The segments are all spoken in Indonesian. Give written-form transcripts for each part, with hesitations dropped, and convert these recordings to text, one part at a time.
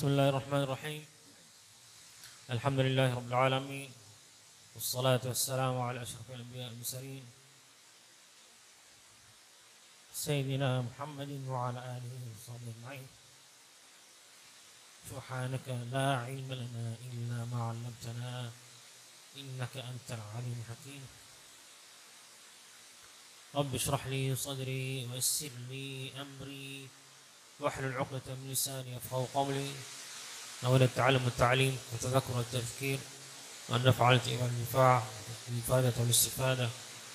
بسم الله الرحمن الرحيم. الحمد لله رب العالمين، والصلاة والسلام على أشرف الأنبياء والمرسلين سيدنا محمد وعلى آله وصحبه أجمعين. سبحانك لا علم لنا إلا ما علمتنا إنك أنت العليم الحكيم. رب اشرح لي صدري ويسر لي أمري واحلل عقدة من لساني يفقهوا قولي. نويت التعلم والتعليم والتذكر والتذكير وأن نفعل الانتفاع بالإفادة والاستفادة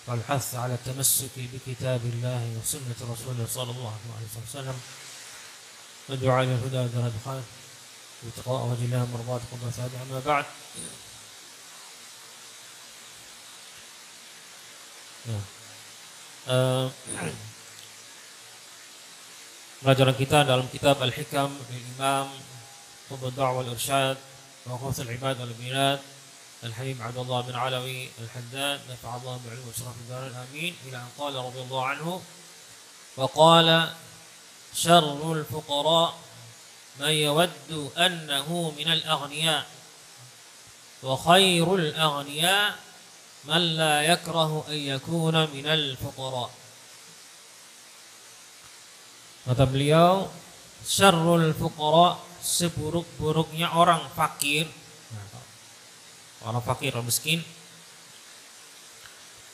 والحث على التمسك بكتاب الله وسنة رسوله صلى الله عليه وسلم والدعاء إلى الهدى ودار الخير واتقاء وجه الله مرضات قبل ثابت. أما بعد، pelajaran kita dalam kitab Al-Hikam dari Imam Qutb ad-Da'wah wal-Irsyad wa Ghawth al-Ibad wal-Bilad Al-Habib Abdullah bin Alawi Al-Haddad nafa'allahu bi'ilmihi wa syaraf ad-darin amin ila an qala radhiyallahu anhu wa qala syarrul fuqara man yawaddu annahu minal aghniya wa khairul aghniya man la yakrahu an yakuna minal fuqara. Kata beliau, syarrul fuqara, seburuk-buruknya orang fakir, orang fakir, orang miskin,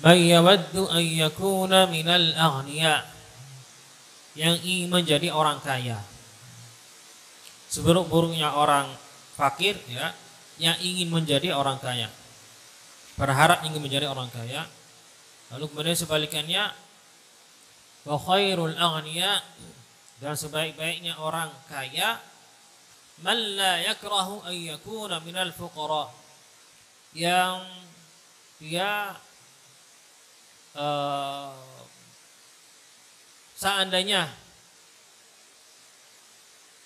may yawaddu an yakuna minal aghniya, yang ingin menjadi orang kaya. Seburuk-buruknya orang fakir, ya, yang ingin menjadi orang kaya, berharap ingin menjadi orang kaya. Lalu kemudian sebalikannya, wa khairul aghniya, dan sebaik-baiknya orang kaya, man la yakrahu an yakuna minal fuqara, yang dia seandainya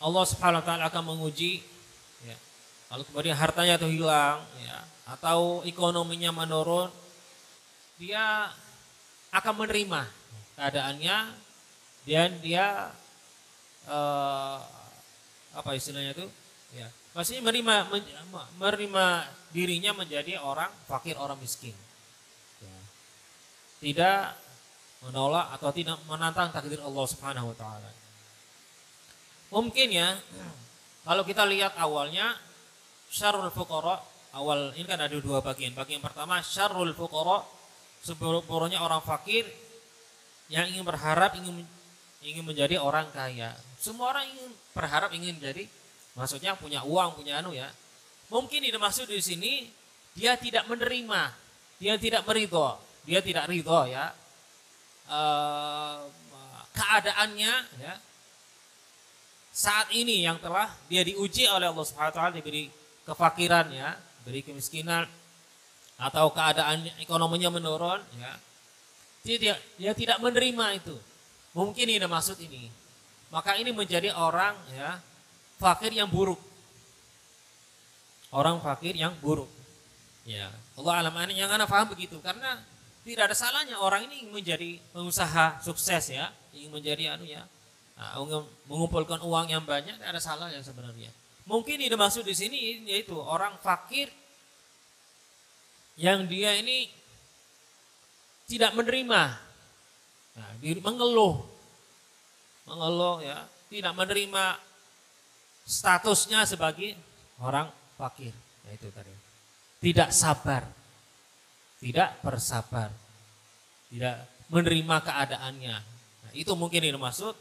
Allah Subhanahu wa taala akan menguji, ya, lalu kemudian hartanya itu hilang, ya, atau ekonominya menurun, dia akan menerima keadaannya dan dia apa istilahnya itu, ya, maksudnya menerima dirinya menjadi orang fakir, orang miskin, ya. Tidak menolak atau tidak menantang takdir Allah Subhanahu wa taala. Mungkin, ya, kalau kita lihat awalnya syarrul fuqara, awal ini kan ada dua bagian. Bagian pertama syarrul fuqara, seburuk-buruknya orang fakir yang ingin berharap ingin menjadi orang kaya. Semua orang ingin berharap ingin jadi, maksudnya punya uang, punya ya. Mungkin ini maksud di sini dia tidak menerima, dia tidak meridho, dia tidak ridho, ya, keadaannya, ya, saat ini yang telah dia diuji oleh Allah Subhanahu wa taala, diberi kefakiran, ya, diberi kemiskinan atau keadaan ekonominya menurun, ya. Dia tidak menerima itu. Mungkin ini maksud ini. Maka ini menjadi orang, ya, fakir yang buruk. Orang fakir yang buruk. Ya, Allah alam, yang ana paham begitu, karena tidak ada salahnya orang ini ingin menjadi pengusaha sukses, ya, ingin menjadi ya, mengumpulkan uang yang banyak, tidak ada salahnya sebenarnya. Mungkin ini maksud di sini yaitu orang fakir yang dia ini tidak menerima, nah, mengeluh, ya, tidak menerima statusnya sebagai orang fakir, yaitu tadi. Tidak sabar, tidak bersabar, tidak menerima keadaannya. Nah, itu mungkin ini maksud.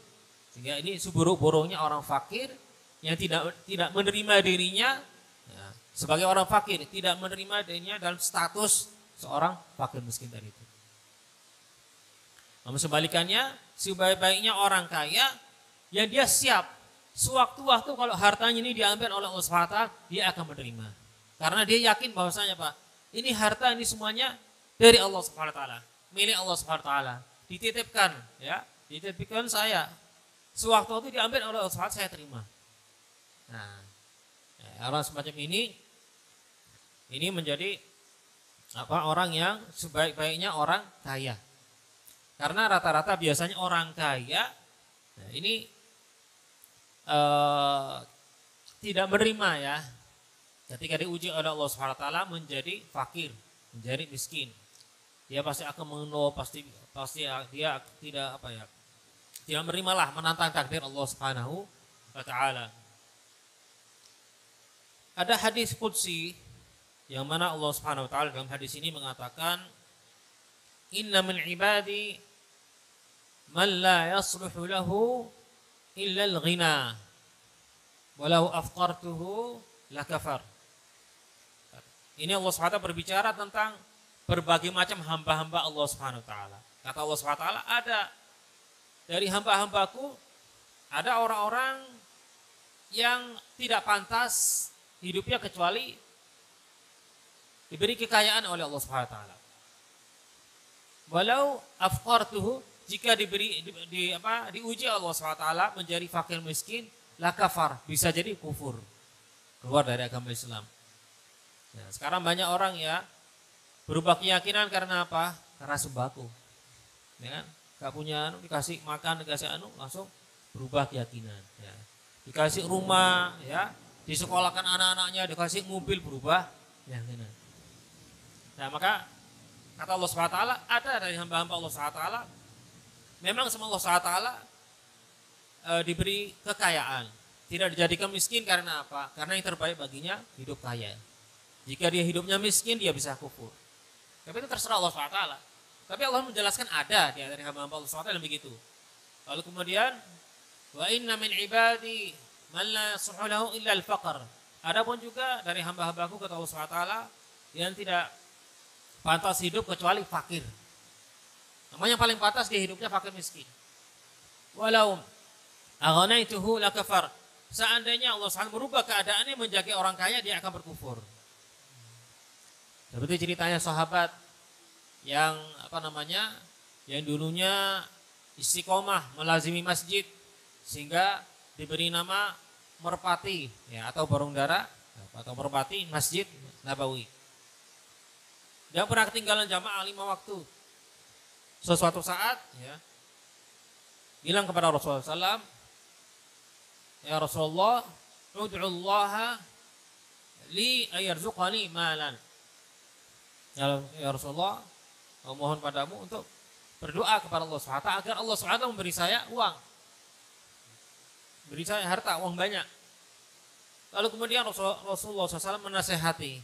Sehingga ini seburuk-buruknya orang fakir yang tidak menerima dirinya, ya, sebagai orang fakir, tidak menerima dirinya dalam status seorang fakir miskin tadi itu. Namun sebalikannya, sebaik-baiknya orang kaya yang dia siap sewaktu-waktu kalau hartanya ini diambil oleh Allah Subhanahu wa taala, dia akan menerima. Karena dia yakin bahwasanya, Pak, ini harta ini semuanya dari Allah Subhanahu wa taala, milik Allah Subhanahu wa taala, dititipkan, ya, dititipkan saya. Sewaktu-waktu diambil oleh Allah Subhanahu wa taala, saya terima. Nah, ya, orang semacam ini menjadi orang yang sebaik-baiknya orang kaya. Karena rata-rata biasanya orang kaya, nah, ini tidak menerima ya, ketika diuji oleh Allah Subhanahu wa taala menjadi fakir, menjadi miskin. Dia pasti akan mengeluh, pasti dia tidak tidak menerimalah, menantang takdir Allah Subhanahu wa taala. Ada hadis qudsi yang mana Allah Subhanahu wa taala dalam hadis ini mengatakan, "Inna min ibadi man la yasluhu lahu illa al-ghina walau afqartuhu lakafar." Ini Allah Subhanahu wa taala berbicara tentang berbagai macam hamba-hamba Allah Subhanahu wa taala. Kata Allah Subhanahu wa taala, ada dari hamba-hambaku ada orang-orang yang tidak pantas hidupnya kecuali diberi kekayaan oleh Allah Subhanahu wa taala. Walau afqartuhu, jika diuji Allah Subhanahu wa taala menjadi fakir miskin, la kafar, bisa jadi kufur, keluar dari agama Islam. Nah, sekarang banyak orang ya berubah keyakinan karena apa? Karena sembako. Ya kan? Gak punya dikasih makan, dikasih langsung berubah keyakinan ya. Dikasih rumah ya, disekolahkan anak-anaknya, dikasih mobil, berubah keyakinan. Nah, maka kata Allah Subhanahu wa taala, ada dari hamba-hamba Allah Subhanahu wa taala memang sama Allah Subhanahu wa taala diberi kekayaan, tidak dijadikan miskin karena apa? Karena yang terbaik baginya hidup kaya. Jika dia hidupnya miskin, dia bisa kufur. Tapi itu terserah Allah Subhanahu wa taala. Tapi Allah menjelaskan ada di antara hamba-hamba Allah Subhanahu wa taala yang begitu. Lalu kemudian, wa inna min ibadi man la yasluhu lahu illa al-faqr. Adapun juga dari hamba-hambaku, kata Allah Subhanahu wa taala, yang tidak pantas hidup kecuali fakir. Namanya paling pantas dia hidupnya fakir miskin. Walau aghnaytuhu lakafar. Seandainya Allah SWT merubah keadaannya menjadi orang kaya, dia akan berkufur. Seperti ceritanya sahabat yang yang dulunya istiqomah melazimi masjid sehingga diberi nama merpati ya, atau burung dara atau merpati Masjid Nabawi. Dia pernah ketinggalan jamaah 5 waktu. Sesuatu saat ya, bilang kepada Rasulullah SAW, ya Rasulullah, ud'ullaha li ayarzuqani malan. Ya Rasulullah, mohon padamu untuk berdoa kepada Allah SWT agar Allah SWT memberi saya uang, beri saya harta, uang banyak. Lalu kemudian Rasulullah SAW menasehati,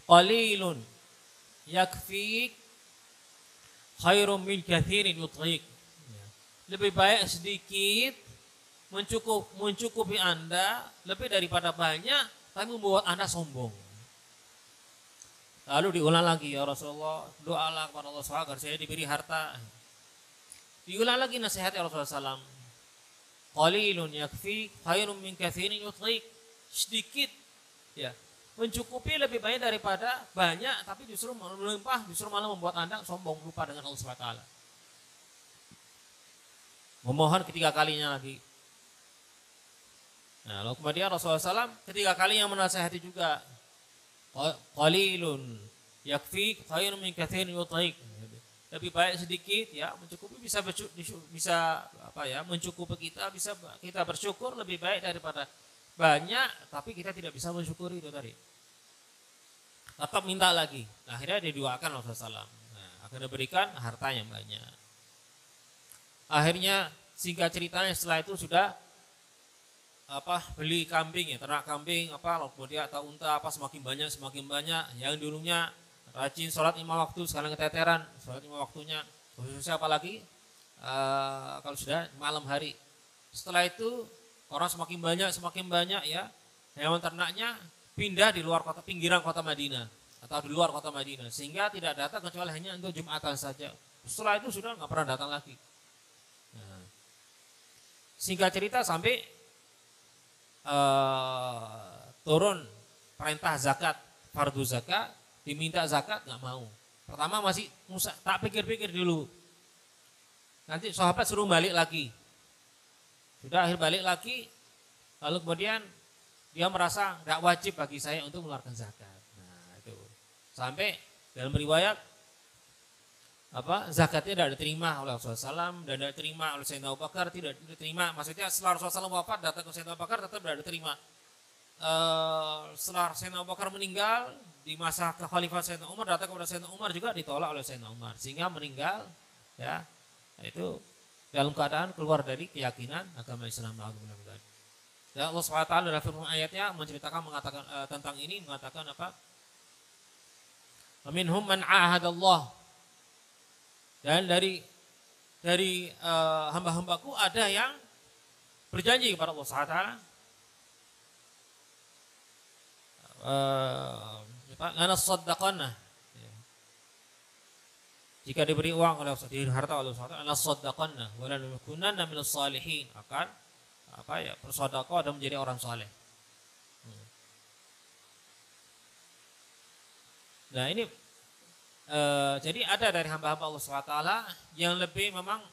qalilun yakfik khairum min kathirin yutghik. Lebih baik sedikit mencukupi Anda lebih daripada banyak tapi membuat Anda sombong. Lalu diulang lagi, ya Rasulullah, doalah kepada Allah SWT agar saya diberi harta. Diulang lagi nasihat ya Rasulullah SAW. Qalilun yakfi khairun min kathirin yutghik. Sedikit ya, mencukupi lebih banyak daripada banyak tapi justru melimpah, justru malah membuat Anda sombong, lupa dengan Allah SWT. Memohon ketiga kalinya lagi. Nah, lalu kemudian Rasulullah SAW ketiga kalinya menasihati juga. Qalilun yakfi khairun min kathirin yutghik. Lebih baik sedikit ya, mencukupi bisa mencukupi kita, bisa kita bersyukur lebih baik daripada banyak tapi kita tidak bisa mensyukuri itu tadi. Tetap minta lagi. Nah, akhirnya didoakan Rasulullah SAW. Nah, akhirnya berikan harta yang banyak. Akhirnya singkat ceritanya setelah itu sudah beli kambing ya, ternak kambing kemudian atau unta semakin banyak, yang dulunya rajin sholat 5 waktu sekarang keteteran sholat 5 waktunya, khususnya apalagi kalau sudah malam hari. Setelah itu orang semakin banyak ya, hewan ternaknya pindah di luar kota, pinggiran kota Madinah atau di luar kota Madinah, sehingga tidak datang kecuali hanya untuk Jumatan saja. Setelah itu sudah nggak pernah datang lagi. Nah, singkat cerita sampai turun perintah zakat, fardu zakat, diminta zakat nggak mau. Pertama masih tak pikir-pikir dulu. Nanti sahabat suruh balik lagi. Sudah akhir balik lagi, lalu kemudian dia merasa nggak wajib bagi saya untuk mengeluarkan zakat. Nah itu sampai dalam riwayat zakatnya tidak diterima oleh Rasulullah SAW dan tidak diterima oleh Sayyidina Abu Bakar, tidak diterima. Maksudnya setelah Rasulullah SAW wafat datang ke Sayyidina Abu Bakar tetap tidak diterima. Setelah Sayyidina Abu Bakar meninggal di masa kekhalifahan Sayyidina Umar datang kepada Sayyidina Umar juga ditolak oleh Sayyidina Umar sehingga meninggal ya itu dalam keadaan keluar dari keyakinan agama Islam. Ya Allah SWT dalam firman ayatnya menceritakan mengatakan tentang ini mengatakan apa? Minhum man ahadallah. Dan dari hamba-hambaku ada yang berjanji kepada Allah SWT. Lana saddaqanna. Jika diberi uang oleh Allah, harta oleh Allah, lana saddaqanna wa lanakunanna minas salihin. Akan bersedekah dan menjadi orang saleh. Nah, ini jadi ada dari hamba-hamba Allah SWT yang lebih memang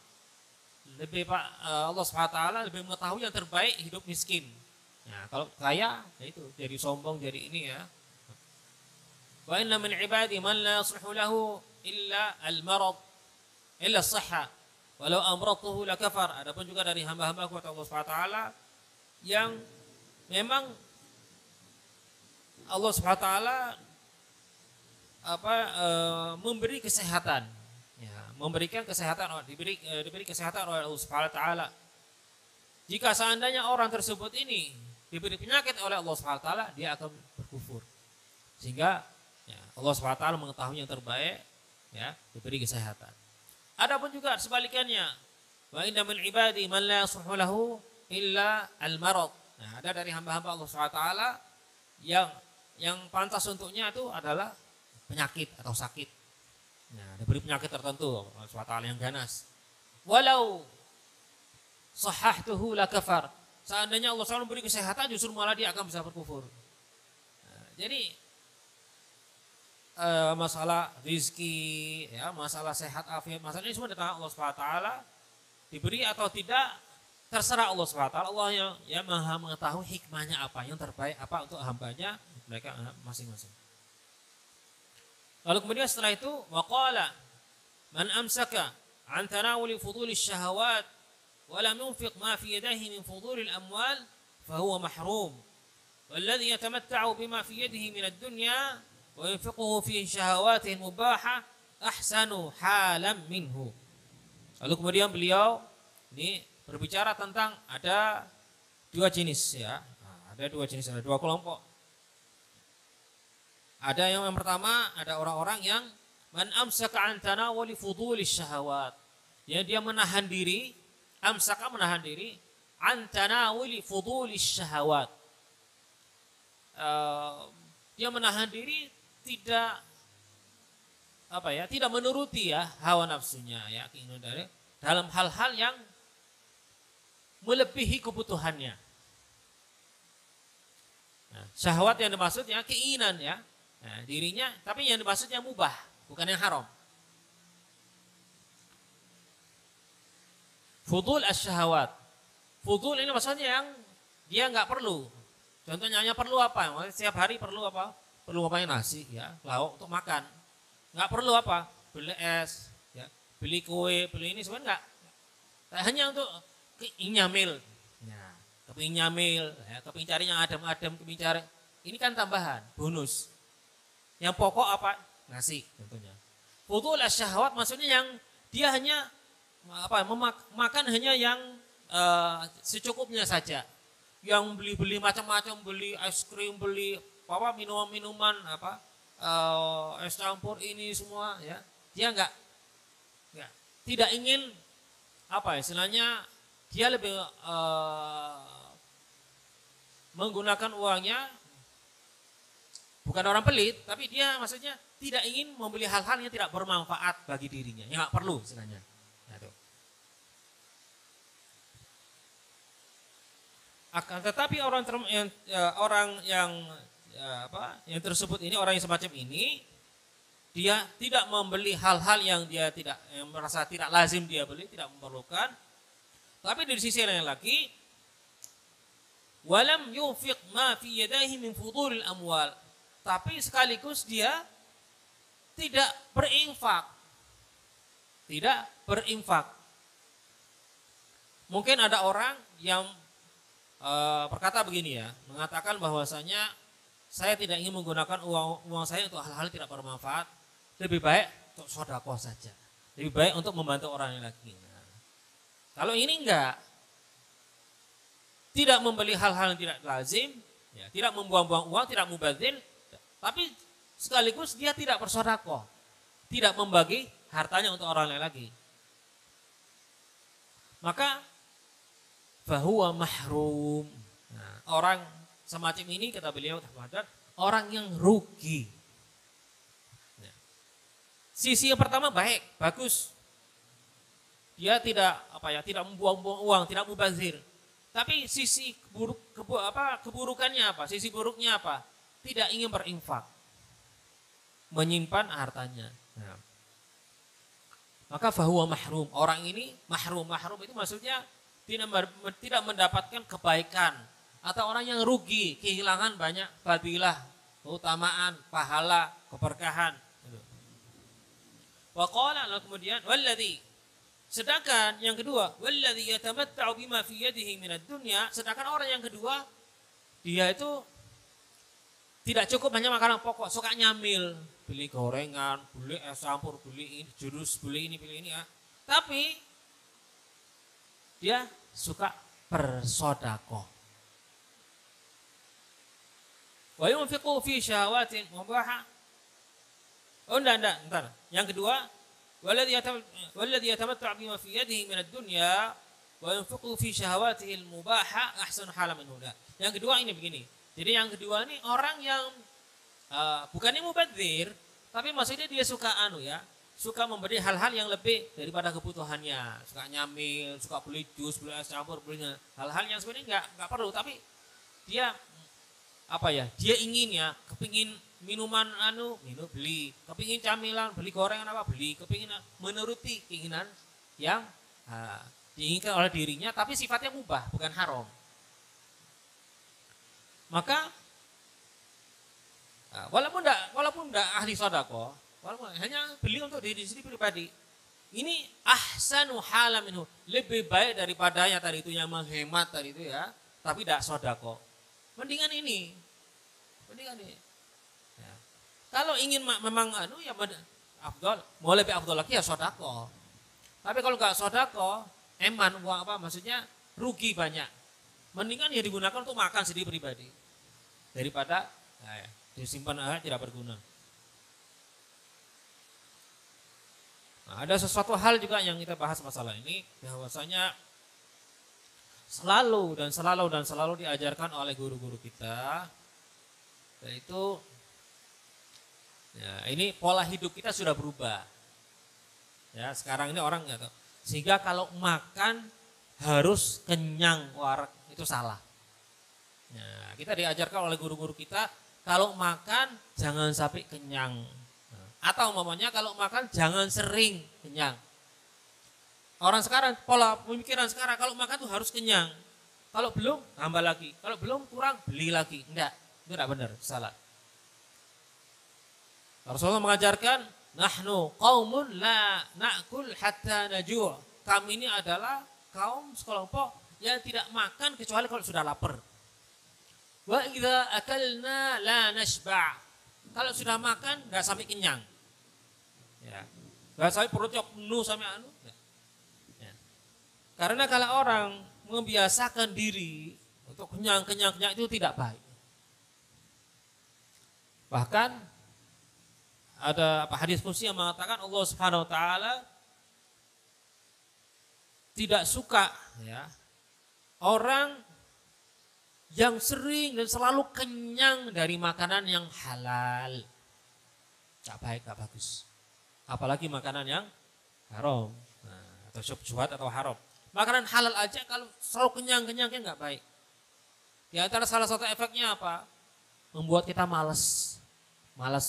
Allah SWT lebih mengetahui yang terbaik hidup miskin. Nah, kalau kaya ya itu jadi sombong jadi ini ya. Wa inna min ibadi man la yaslihu lahu illa al-marad illa as-sihha walau amratuhu lakafar. Adapun juga dari hamba-hamba kepada Allah SWT yang memang Allah SWT memberi kesehatan, ya, memberikan kesehatan, diberi kesehatan oleh Allah Subhanahu Wa Taala. Jika seandainya orang tersebut ini diberi penyakit oleh Allah Subhanahu Wa Taala, dia akan berkufur. Sehingga ya, Allah Subhanahu Wa Taala mengetahui yang terbaik, ya, diberi kesehatan. Adapun juga sebalikannya, wa inna min ibadi man la yasluhu lahu illa al-marad. Nah, ada dari hamba-hamba Allah Subhanahu Wa Taala yang pantas untuknya itu adalah penyakit atau sakit. Nah, diberi penyakit tertentu Allah SWT yang ganas. Walau sahahtuhu lakafar. Seandainya Allah SWT memberi kesehatan justru malah dia akan bisa berkufur. Nah, jadi masalah rizki, ya, masalah sehat afiat, masalah ini semua datang Allah SWT. Diberi atau tidak terserah Allah SWT. Allah yang maha mengetahui hikmahnya apa, yang terbaik apa untuk hambanya mereka masing-masing. Lalu kemudian setelah itu waqala man amsaka an tanawuli fuduli syahawat wa lam yunfiq ma fi yadihi min fuduli al-amwal fa huwa mahrum walladhi yatamatta'u bima fi yadihi min ad-dunya wa yunfiquhu fi syahawatihi al-mubahah ahsanu halam minhu. Lalu kemudian beliau ini berbicara tentang ada dua jenis ya. Ada dua jenis, ada dua kelompok. Ada yang pertama, ada orang-orang yang man amsaka an tanawuli fuduli syahawat. Ya, dia menahan diri, amsaka menahan diri an tanawuli fuduli syahawat. Dia menahan diri tidak tidak menuruti ya hawa nafsunya ya, keinginan dari dalam hal-hal yang melebihi kebutuhannya. Nah, syahwat yang dimaksud ya keinginan ya. Nah, dirinya, tapi yang dimaksud yang mubah, bukan yang haram. Fudul as-syahawat. Fudul ini maksudnya yang dia nggak perlu. Contohnya hanya perlu apa? Maksudnya setiap hari perlu apa? Perlu apa nasi, ya, lauk untuk makan. Nggak perlu apa? Beli es, ya, beli kue, beli ini sebenarnya nggak. Hanya untuk nyamil. Nah, kepingin nyamil, ya, kepingin cari yang adem-adem, kepingin cari. Ini kan tambahan, bonus. Yang pokok apa? Nasi tentunya. Fudul syahwat maksudnya yang dia hanya makan hanya yang secukupnya saja. Yang beli-beli macam-macam, beli es krim, beli minuman-minuman es campur ini semua ya. Dia tidak ingin istilahnya dia lebih menggunakan uangnya. Bukan orang pelit, tapi dia maksudnya tidak ingin membeli hal-hal yang tidak bermanfaat bagi dirinya, yang nggak perlu istilahnya. Nah, akan tetapi orang yang tersebut ini, orang yang semacam ini, dia tidak membeli hal-hal yang merasa tidak lazim dia beli, tidak memerlukan. Tapi dari sisi lain lagi, walam yunfiq ma fi yadayhi min fudulil amwal. Tapi sekaligus dia tidak berinfak tidak berinfak. Mungkin ada orang yang berkata begini ya, mengatakan bahwasanya saya tidak ingin menggunakan uang saya untuk hal-hal tidak bermanfaat, lebih baik untuk sedekah saja, lebih baik untuk membantu orang yang lagi. Nah, kalau ini enggak, tidak membeli hal-hal yang tidak lazim, ya, tidak membuang-buang uang, tidak mubadzir, tapi sekaligus dia tidak bersedekah, tidak membagi hartanya untuk orang lain lagi. Maka fahuwa mahrum. Nah, orang semacam ini kata beliau orang yang rugi. Nah, sisi yang pertama baik, bagus. Dia tidak tidak membuang-buang uang, tidak mubazir. Tapi sisi keburukannya apa? Sisi buruknya apa? Tidak ingin berinfak, menyimpan hartanya. Nah, maka fahuwa mahrum. Orang ini mahrum itu maksudnya tidak mendapatkan kebaikan, atau orang yang rugi, kehilangan banyak fadilah, keutamaan, pahala, keberkahan. Wa qala, kemudian walladzi, sedangkan yang kedua, walladzi yatamatta'u bima fi yadihi minad dunya, sedangkan orang yang kedua dia itu tidak cukup hanya makanan pokok, suka nyamil, beli gorengan, beli es campur, beli ini, jurus, beli ini ya. Tapi dia suka bersedekah. Wa yunfiqu fi syahawatin mubahah. Oh entar. Yang kedua, walladzi yatamatta'u bima fi yadihi min ad-dunya wa yunfiqu fi syahawatihi al-mubahah ahsanu halan minhu. Yang kedua ini begini. Jadi yang kedua ini orang yang bukannya mubadzir, tapi maksudnya dia suka suka memberi hal-hal yang lebih daripada kebutuhannya, suka nyamil, suka beli jus, beli es campur, beli hal-hal yang sebenarnya nggak perlu, tapi dia dia ingin kepingin minuman minum beli, kepingin camilan beli, gorengan beli, kepingin menuruti keinginan yang diinginkan oleh dirinya, tapi sifatnya mubah, bukan haram. Maka walaupun enggak ahli sedekah, walaupun hanya beli untuk diri sendiri pribadi, ini ahsanu halan minhu, lebih baik daripada yang tadi itu yang menghemat tadi itu ya, tapi tidak sedekah. Mendingan ini. Ya. Kalau ingin memang afdal, mau lebih afdal lagi ya sedekah. Tapi kalau enggak sedekah, uang maksudnya rugi banyak. Mendingan ya digunakan untuk makan sendiri pribadi daripada disimpan tidak berguna. Nah, ada sesuatu hal juga yang kita bahas masalah ini, bahwasanya selalu diajarkan oleh guru-guru kita, yaitu ini pola hidup kita sudah berubah. Ya, sekarang ini orang nggak tahu. Sehingga kalau makan harus kenyang warak, itu salah. Nah, kita diajarkan oleh guru-guru kita, kalau makan jangan sampai kenyang. Atau umpamanya kalau makan jangan sering kenyang. Orang sekarang, pola pemikiran sekarang, kalau makan tuh harus kenyang. Kalau belum, tambah lagi. Kalau belum, kurang, beli lagi. Enggak, itu enggak benar, salah. Rasulullah mengajarkan, nahnu qaumun la na'kul hatta najur. Kami ini adalah kaum sekelompok yang tidak makan kecuali kalau sudah lapar. Wa idza akalna la nashba'. Kalau sudah makan enggak sampai kenyang. Ya. Enggak sampai perutnya penuh sampai Ya. Karena kalau orang membiasakan diri untuk kenyang itu tidak baik. Bahkan ada hadis qudsi yang mengatakan Allah Subhanahu wa taala tidak suka orang yang sering dan selalu kenyang dari makanan yang halal. Gak baik, gak bagus. Apalagi makanan yang haram, atau syubhat atau haram. Makanan halal aja kalau selalu kenyang gak baik. Di antara salah satu efeknya apa? Membuat kita malas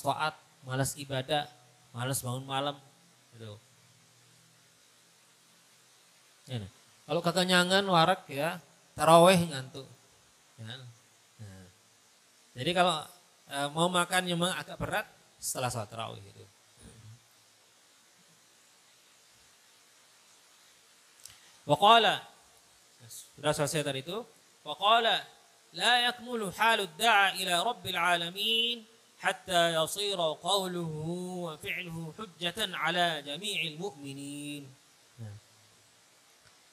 taat, malas ibadah, malas bangun malam. Gitu. Ya, kalau kekenyangan warak tarawih ngantuk. Nah, jadi kalau mau makan memang agak berat setelah sholat tarawih itu. Wa qala, sudah selesai tadi itu. Wa qala la yakmulu halud da'a ila rabbil alamin hatta yasira qawluhu wa fi'luhu hujjatan ala jami'il mu'minin. Nah,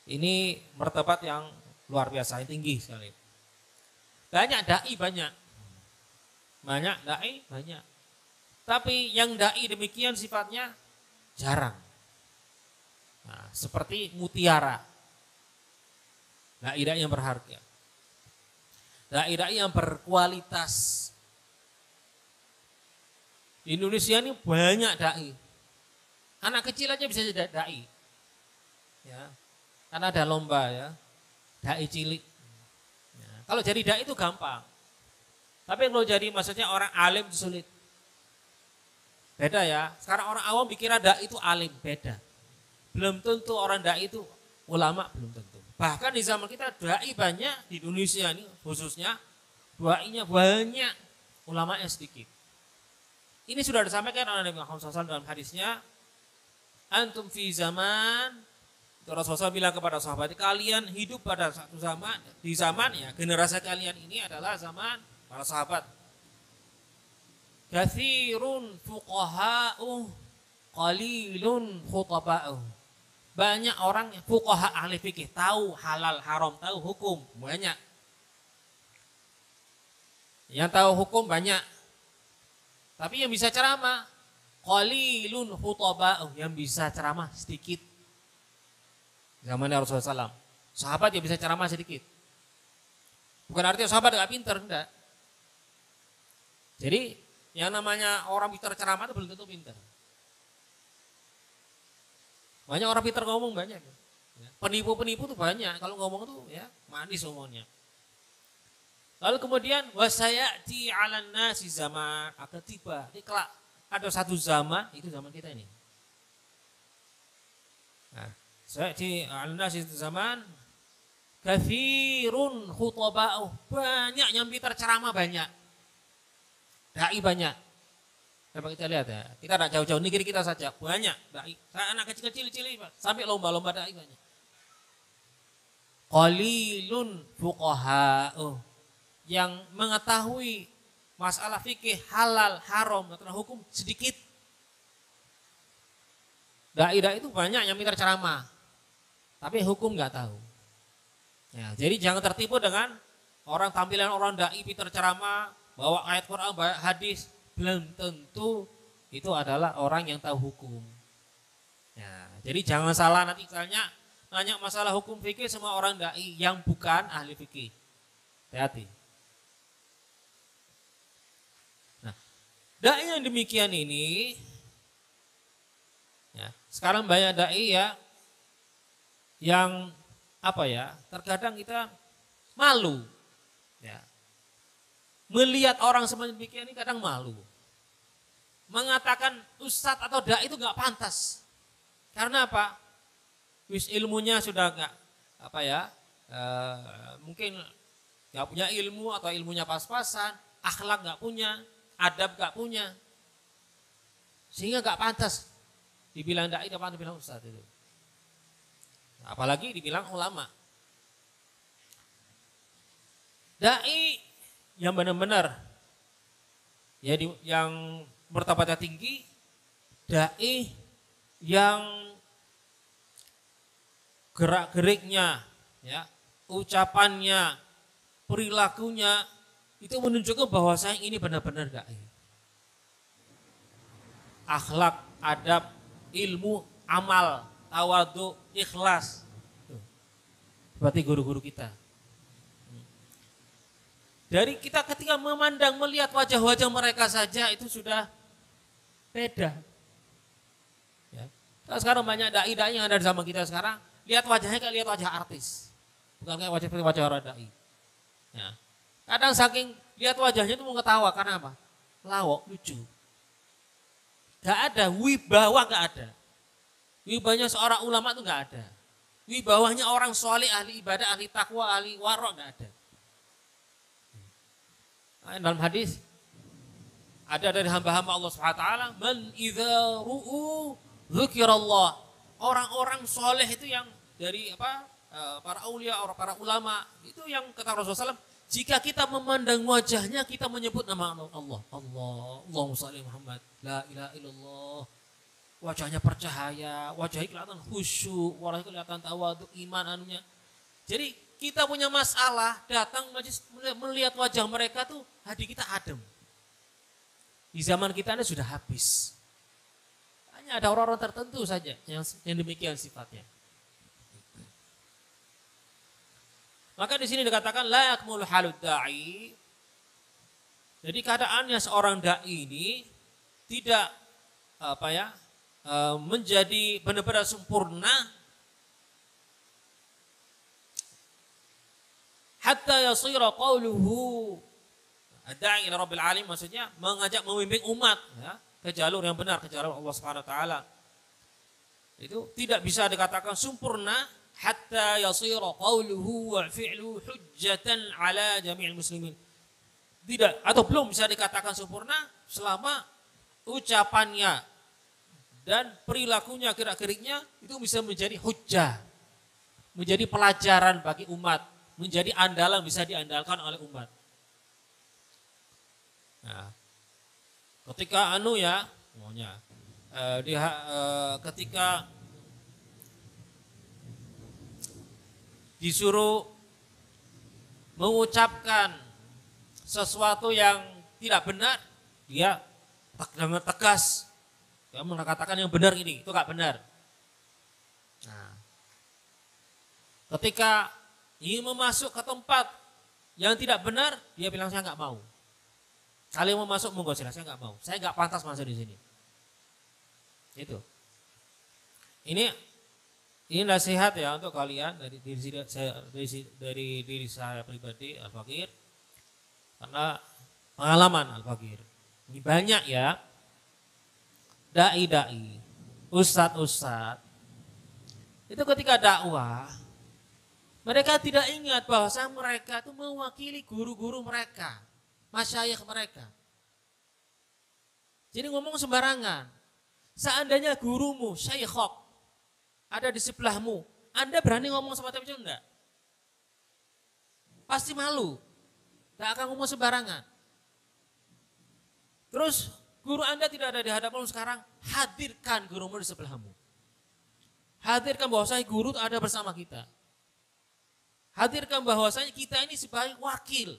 ini martabat yang luar biasa, yang tinggi sekali. Banyak dai banyak. Banyak dai banyak. Tapi yang dai demikian sifatnya jarang. Nah, seperti mutiara. Dai-dai yang berharga. Dai-dai yang berkualitas. Di Indonesia ini banyak dai. Anak kecil aja bisa jadi dai. Ya. Karena ada lomba ya. Dai cilik. Ya. Kalau jadi dai itu gampang. Tapi kalau jadi maksudnya orang alim itu sulit. Beda ya. Sekarang orang awam pikir dai itu alim, beda. Belum tentu orang dai itu ulama, belum tentu. Bahkan di zaman kita dai banyak di Indonesia ini khususnya dai-nya banyak, ulamanya sedikit. Ini sudah disampaikan oleh Nabi Muhammad SAW dalam hadisnya. Antum fi zaman, Rasulullah bilang kepada sahabat, kalian hidup pada satu zaman, di zaman ya generasi kalian ini adalah zaman para sahabat. Katsirun fuqaha'u qalilun khutaba'u. Banyak orang fuqaha ahli fikih, tahu halal haram, tahu hukum, banyak. Yang tahu hukum banyak. Tapi yang bisa ceramah qalilun khutaba'u, yang bisa ceramah sedikit. Zamannya Rasulullah SAW. Sahabat yang bisa ceramah sedikit. Bukan artinya sahabat enggak pintar, enggak. Jadi yang namanya orang pintar ceramah itu belum tentu pintar. Banyak orang pintar ngomong banyak. Penipu-penipu tuh banyak. Kalau ngomong tuh ya manis ngomongnya. Lalu kemudian wasayati 'alan nasi zaman, akan tiba. Ini kelak ada satu zaman, itu zaman kita ini. Nah, sayati 'alan nasi zaman katsirun khutaba'u. Banyak yang pintar ceramah banyak. Dai banyak. Coba kita lihat ya. Kita tidak jauh-jauh negeri kita saja banyak dai. Anak kecil-kecil sampai lomba-lomba dai banyak. Qalilun fuqaha'u, yang mengetahui masalah fikih halal haram atau hukum sedikit. Dai-dai itu banyak yang pintar ceramah, tapi hukum nggak tahu. Ya, jadi jangan tertipu dengan orang tampilan orang dai pintar ceramah, bawa ayat Quran, bawa hadis, belum tentu itu adalah orang yang tahu hukum. Ya, jadi jangan salah nanti misalnya nanya masalah hukum fikih semua orang dai yang bukan ahli fikih. Hati-hati. Nah, dai yang demikian ini, ya, sekarang banyak dai ya yang apa ya? Terkadang kita malu, ya. Melihat orang seperti demikian ini kadang malu. Mengatakan ustadz atau dai itu nggak pantas. Karena apa? Wis ilmunya sudah nggak apa ya? Mungkin nggak punya ilmu atau ilmunya pas-pasan, akhlak nggak punya, adab nggak punya, sehingga nggak pantas dibilang dai, nggak pantas dibilang ustadz itu. Apalagi dibilang ulama. Dai yang benar-benar ya yang martabatnya tinggi, dai yang gerak-geriknya ya, ucapannya, perilakunya itu menunjukkan bahwa saya ini benar-benar dai. Akhlak, adab, ilmu, amal, tawadhu, ikhlas. Seperti guru-guru kita. Dari kita ketika memandang, melihat wajah-wajah mereka saja itu sudah beda. Ya. Sekarang banyak dai-dai yang ada di zaman kita sekarang, lihat wajahnya kayak lihat wajah artis. Bukan kayak wajah orang dai. Ya. Kadang saking lihat wajahnya itu mau ketawa, karena apa? Lawak, lucu. Gak ada, wibawa gak ada. Wibawanya seorang ulama itu gak ada. Wibawanya orang soleh, ahli ibadah, ahli takwa, ahli warok gak ada. Dalam hadis ada dari hamba-hamba Allah Subhanahu wa taala, man idza ru'u dzikrallah. Orang-orang soleh itu yang dari para aulia, para ulama. Itu yang kata Rasulullah SAW, jika kita memandang wajahnya, kita menyebut nama Allah. Allahumma shalli Muhammad, la ilaha illallah. Wajahnya bercahaya, wajahnya kelihatan khusyuk, wajahnya kelihatan tawadhu, iman anunya. Jadi kita punya masalah, datang majlis melihat wajah mereka tuh hati kita adem. Di zaman kita ini sudah habis. Hanya ada orang-orang tertentu saja yang demikian sifatnya. Maka di sini dikatakan la yakmul halud da'i. Jadi keadaannya seorang dai ini tidak menjadi benar-benar sempurna hatta yasira qawluhu ad-da'i ila rabbil alamin, maksudnya mengajak membimbing umat ya, ke jalur yang benar, ke jalur Allah Subhanahu wa taala. Itu tidak bisa dikatakan sempurna hatta yasira qawluhu wa fi'luhu hujjatan ala jami'il muslimin. Tidak, atau belum bisa dikatakan sempurna selama ucapannya dan perilakunya, gerak-geriknya itu bisa menjadi hujjah, menjadi pelajaran bagi umat, menjadi andalan, bisa diandalkan oleh umat. Nah, ketika ketika disuruh mengucapkan sesuatu yang tidak benar, dia dengan tegas, dia mengatakan yang benar ini, itu gak benar. Nah, ketika ingin masuk ke tempat yang tidak benar, dia bilang saya nggak mau. Kalian mau masuk monggo silahkan, saya nggak mau. Saya nggak pantas masuk di sini. Itu. Ini nasihat ya untuk kalian dari diri saya pribadi Al-Fakir, karena pengalaman Al-Fakir. Ini banyak ya dai-dai, ustadz-ustadz itu ketika dakwah mereka tidak ingat bahwa mereka itu mewakili guru-guru mereka, masyayikh mereka. Jadi ngomong sembarangan. Seandainya gurumu, syekhok, ada di sebelahmu, Anda berani ngomong semacam itu enggak? Pasti malu. Tidak akan ngomong sembarangan. Terus guru Anda tidak ada di hadapanmu sekarang, hadirkan gurumu di sebelahmu. Hadirkan bahwasanya guru ada bersama kita. Hadirkan bahwasanya kita ini sebagai wakil.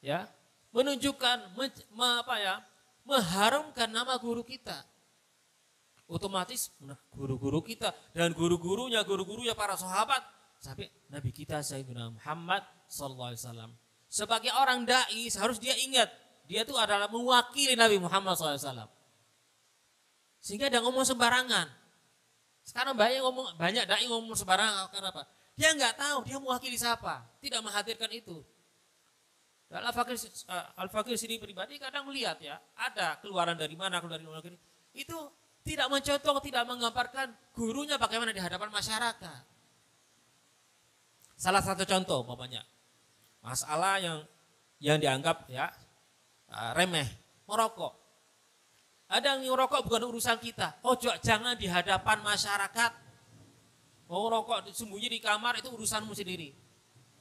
Ya, menunjukkan mengharumkan nama guru kita. Otomatis guru-guru kita dan guru-gurunya para sahabat sampai Nabi kita Sayyidina Muhammad sallallahu alaihi wasallam. Sebagai orang dai harus dia ingat dia itu adalah mewakili Nabi Muhammad sallallahu alaihi wasallam. Sehingga dia ngomong sembarangan. Sekarang banyak dai ngomong sembarangan karena apa? Dia nggak tahu dia mewakili siapa, tidak menghadirkan itu. Al-Fakir sendiri pribadi kadang melihat ya, ada keluaran dari mana, itu tidak mencontoh, tidak menggambarkan gurunya bagaimana di hadapan masyarakat. Salah satu contoh umpamanya, masalah yang dianggap ya remeh, merokok. Ada yang merokok bukan urusan kita. Oh jangan di hadapan masyarakat. Oh rokok sembunyi di kamar itu urusanmu sendiri.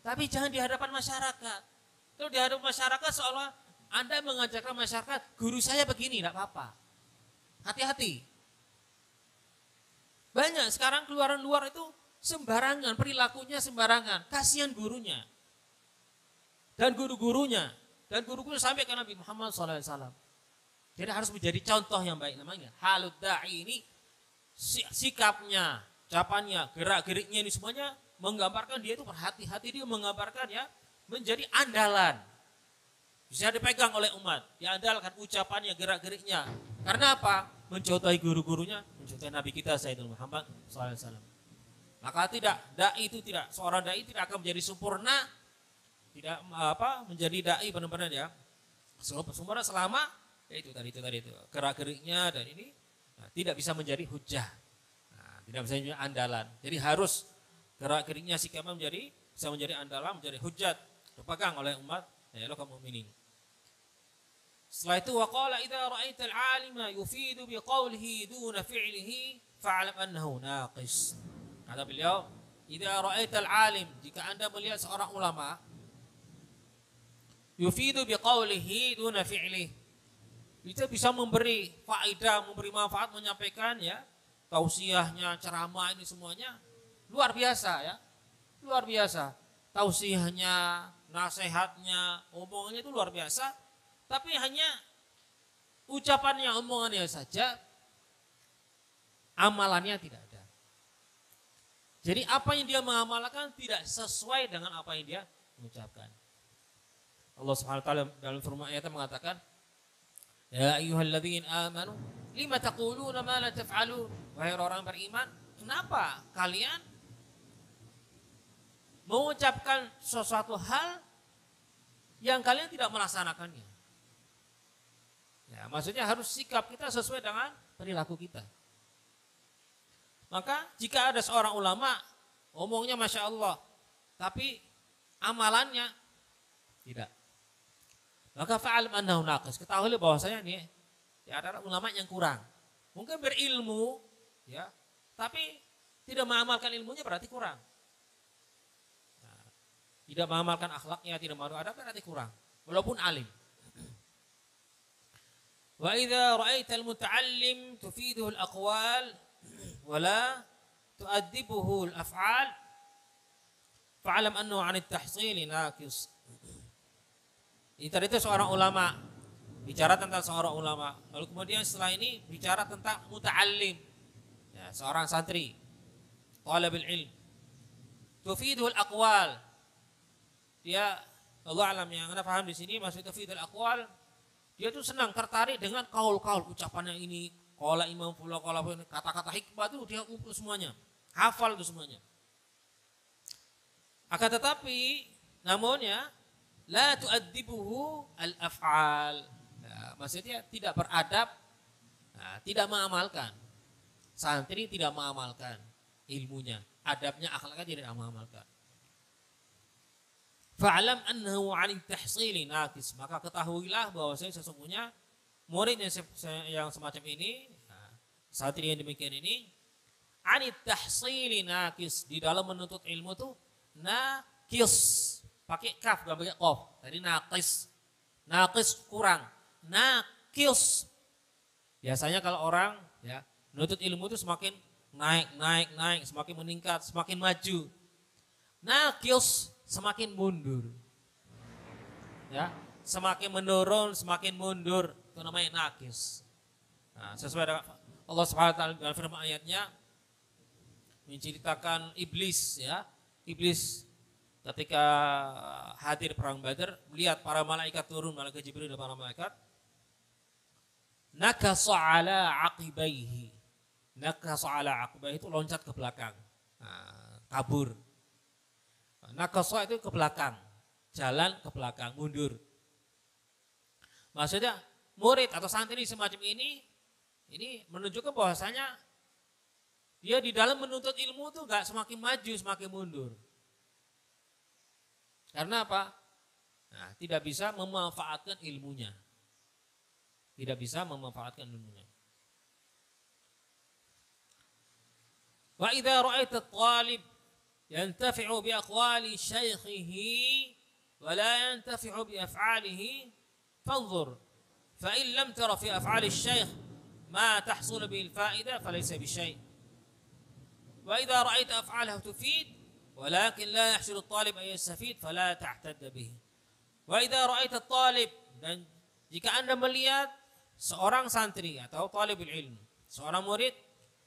Tapi jangan di hadapan masyarakat. Kalau di hadapan masyarakat seolah Anda mengajarkan masyarakat, guru saya begini, tidak apa-apa. Hati-hati. Banyak sekarang keluaran luar itu sembarangan, perilakunya sembarangan. Kasihan gurunya. Dan guru-gurunya. Dan guru-guru sampai ke Nabi Muhammad SAW. Jadi harus menjadi contoh yang baik namanya. Halud da'i ini sikapnya, ucapannya, gerak-geriknya ini semuanya menggambarkan dia itu berhati-hati, dia menggambarkan ya menjadi andalan. Bisa dipegang oleh umat, diandalkan ucapannya, gerak-geriknya. Karena apa? Mencontohi guru-gurunya, mencontohi Nabi kita Sayyidina Muhammad SAW. Maka seorang dai tidak akan menjadi sempurna, tidak menjadi dai benar-benar ya sempurna selama itu tadi gerak-geriknya dan ini tidak bisa menjadi hujjah, tidak bisa menjadi andalan. Jadi harus gerak-geriknya sikapnya bisa menjadi andalan, menjadi hujjat, dipegang oleh umat ya kaum mukminin. Setelah itu waqala idza ra'aita al-'alima yufidu biqawlihi duna fi'lihi fa'lam annahu naqis. Kata beliau, "Idza ra'aital alim," jika Anda melihat seorang ulama, yufidu biqaulihi duna fi'lihi, itu bisa memberi faedah, memberi manfaat, menyampaikan ya, tausiahnya, ceramah ini semuanya luar biasa ya. Luar biasa. Tausiahnya, nasihatnya, omongannya itu luar biasa. Tapi hanya ucapannya, omongannya saja, amalannya tidak ada. Jadi apa yang dia mengamalkan tidak sesuai dengan apa yang dia mengucapkan. Allah Subhanahu wa taala dalam firman ayatnya mengatakan, "Ya ayyuhalladzina amanu, lima taquluna ma la taf'alun?" Wahai orang beriman, kenapa kalian mengucapkan sesuatu hal yang kalian tidak melaksanakannya? Ya, maksudnya harus sikap kita sesuai dengan perilaku kita. Maka jika ada seorang ulama omongnya Masya Allah, tapi amalannya tidak, maka fa'alam annahu naqis. Ketahuilah bahwasanya ini ya, ada ulama yang kurang. Mungkin berilmu ya, tapi tidak mengamalkan ilmunya berarti kurang. Nah, tidak mengamalkan akhlaknya, tidak mengamalkan adab berarti kurang. Walaupun alim. Wa idza ra'aital muta'allim tufiduhu al-aqwal wa la tu'addibuhu al-af'al fa'alam annahu 'an at-tahsil naqis. Tadi itu seorang ulama, bicara tentang seorang ulama. Lalu kemudian setelah ini bicara tentang muta'allim, ya, seorang santri, talibul ilm. Tufidul aqwal. Dia, Allah alam, yang Anda paham di sini maksud tufidul aqwal, dia tuh senang, tertarik dengan kaul-kaul, ucapannya ini, qala imam fulan, qala kata-kata hikmah itu dia kumpul semuanya, hafal itu semuanya. Akan tetapi, namun ya, la tu'addibuhu al-af'al. Nah, maksudnya tidak beradab, nah, tidak mengamalkan. Santri tidak mengamalkan ilmunya, adabnya, akhlaknya tidak mengamalkan. Fa'alam annahu 'ani tahsili naqis. Maka ketahuilah bahwa sesungguhnya murid yang semacam ini, nah, santri yang demikian ini, 'ani tahsili naqis, di dalam menuntut ilmu tuh naqis. Pakai kaf, gak pakai qaf. Tadi naqis. Naqis kurang. Naqis. Biasanya kalau orang ya menuntut ilmu itu semakin naik, semakin meningkat, semakin maju. Naqis semakin mundur. Ya, semakin menurun, semakin mundur. Itu namanya naqis. Nah, sesuai dengan Allah Subhanahu wa taala dalam firman ayatnya menceritakan iblis ya. Iblis ketika hadir perang Badar, melihat para malaikat turun, malaikat Jibril dan para malaikat, nakasa ala aqibaihi. Nakasa ala aqibaihi itu loncat ke belakang, nah, kabur. Nakasa itu ke belakang, jalan ke belakang, mundur. Maksudnya murid atau santri semacam ini menunjukkan bahwasanya dia di dalam menuntut ilmu tuh gak semakin maju, semakin mundur. Karena apa? Nah, tidak bisa memanfaatkan ilmunya. Tidak bisa memanfaatkan ilmunya. Wa idza ra'aita at-talib yantafi'u bi aqwali shaykhihi wa la yantafi'u bi af'alihi fanzur. Fa in lam tara fi af'ali asy-syaykh ma tahsul bihi al-fa'ida falaysa bi syai'. Wa idza ra'aita af'alahu tufid ولكن لا يحصل الطالب أن يستفيد فلا تعتد به. وإذا رأيت الطالب, dan jika Anda melihat seorang santri atau talibul ilm, seorang murid,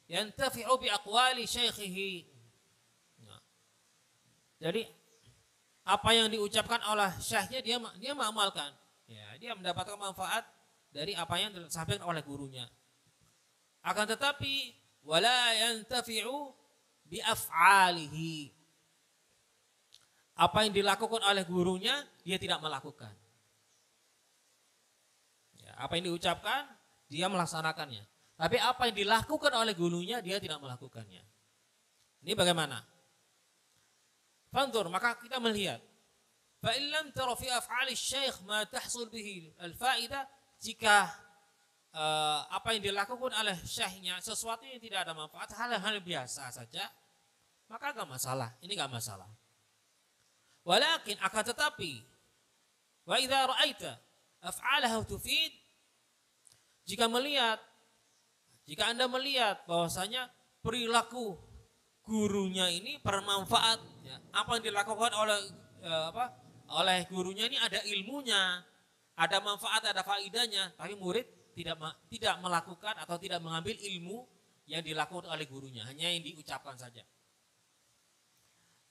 yantafi'u bi aqwali syaikhihi. Nah, jadi apa yang diucapkan oleh syekhnya dia mengamalkan. Ya, dia mendapatkan manfaat dari apa yang disampaikan oleh gurunya. Akan tetapi wala yantafi'u bi af'alihi. Apa yang dilakukan oleh gurunya, dia tidak melakukan. Ya, apa yang diucapkan, dia melaksanakannya. Tapi apa yang dilakukan oleh gurunya, dia tidak melakukannya. Ini bagaimana? Fanzur, maka kita melihat. Fa in lam tara fi af'ali asy-syaikh ma tahsul bihi al-fa'idah, jika apa yang dilakukan oleh syekhnya sesuatu yang tidak ada manfaat, hal-hal biasa saja, maka gak masalah. Ini gak masalah. Walakin akan tetapi wa idza ra'aita af'alahu tufid, jika Anda melihat bahwasanya perilaku gurunya ini bermanfaat, ya, apa yang dilakukan oleh gurunya ini ada ilmunya, ada manfaat, ada faidahnya, tapi murid tidak melakukan atau tidak mengambil ilmu yang dilakukan oleh gurunya, hanya yang diucapkan saja.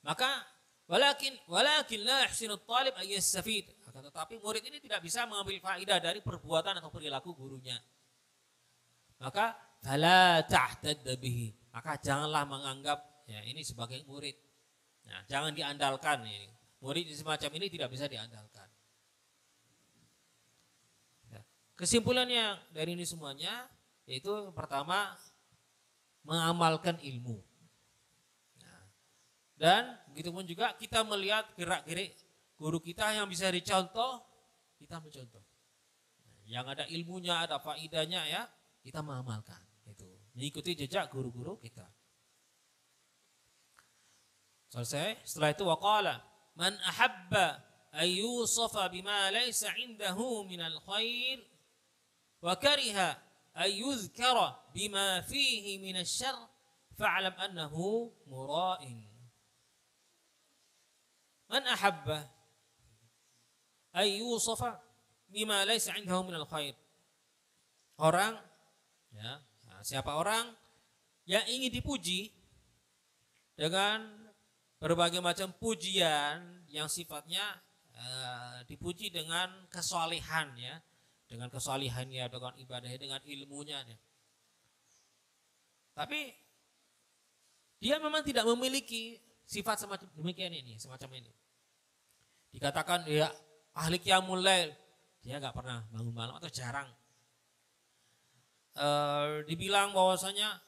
Maka walakin la yahsinu at-talib ay yastafid, akan tetapi murid ini tidak bisa mengambil faidah dari perbuatan atau perilaku gurunya. Maka fala ta'tadda bihi, maka janganlah menganggap ya ini sebagai murid. Nah, jangan diandalkan ini. Murid semacam ini tidak bisa diandalkan. Ya. Kesimpulannya dari ini semuanya yaitu pertama mengamalkan ilmu. Nah, dan begitupun juga kita melihat gerak-gerik guru kita yang bisa dicontoh, kita mencontoh. Nah, yang ada ilmunya, ada faidahnya ya, kita mengamalkan. Itu mengikuti jejak guru-guru kita. Selesai. Setelah itu waqala man ahabba ay yusafa bima laysa indahu minal khair wa kariha ay yuzkara bima fihi minasy syarr fa'lam annahu mura'in. Man ahabba ay yusafa bima laysa indahu minal khair. Orang ya, siapa orang yang ingin dipuji dengan berbagai macam pujian yang sifatnya dipuji dengan kesalehan ya, dengan kesalehannya, dengan ibadahnya, dengan ilmunya ya. Tapi dia memang tidak memiliki sifat semacam demikian ini, semacam ini. Dikatakan ya ahli qiyamul lail, dia nggak pernah bangun malam atau jarang. Dibilang bahwasanya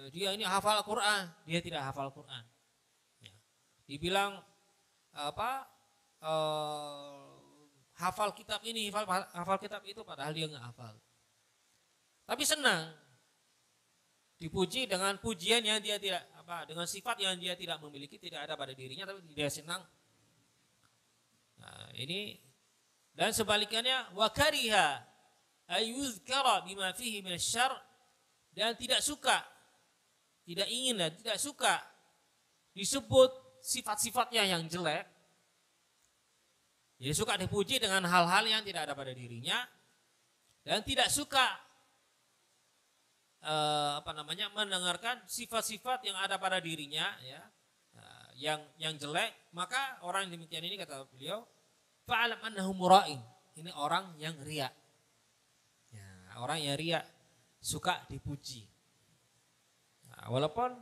dia ini hafal Quran, dia tidak hafal Quran. Dibilang hafal kitab ini, hafal kitab itu, padahal dia nggak hafal. Tapi senang dipuji dengan pujian yang dia tidak dengan sifat yang dia tidak memiliki, tidak ada pada dirinya, tapi dia senang. Nah, ini dan sebaliknya wa kariha ayuzkara bima fihi minasyarr, dan tidak suka, tidak ingin dan tidak suka disebut sifat-sifatnya yang jelek. Jadi suka dipuji dengan hal-hal yang tidak ada pada dirinya, dan tidak suka mendengarkan sifat-sifat yang ada pada dirinya ya, yang jelek. Maka orang yang demikian ini, kata beliau, fa'alam annahu mura'in, ini orang yang riya. Ya, orang yang riya, suka dipuji. Nah, walaupun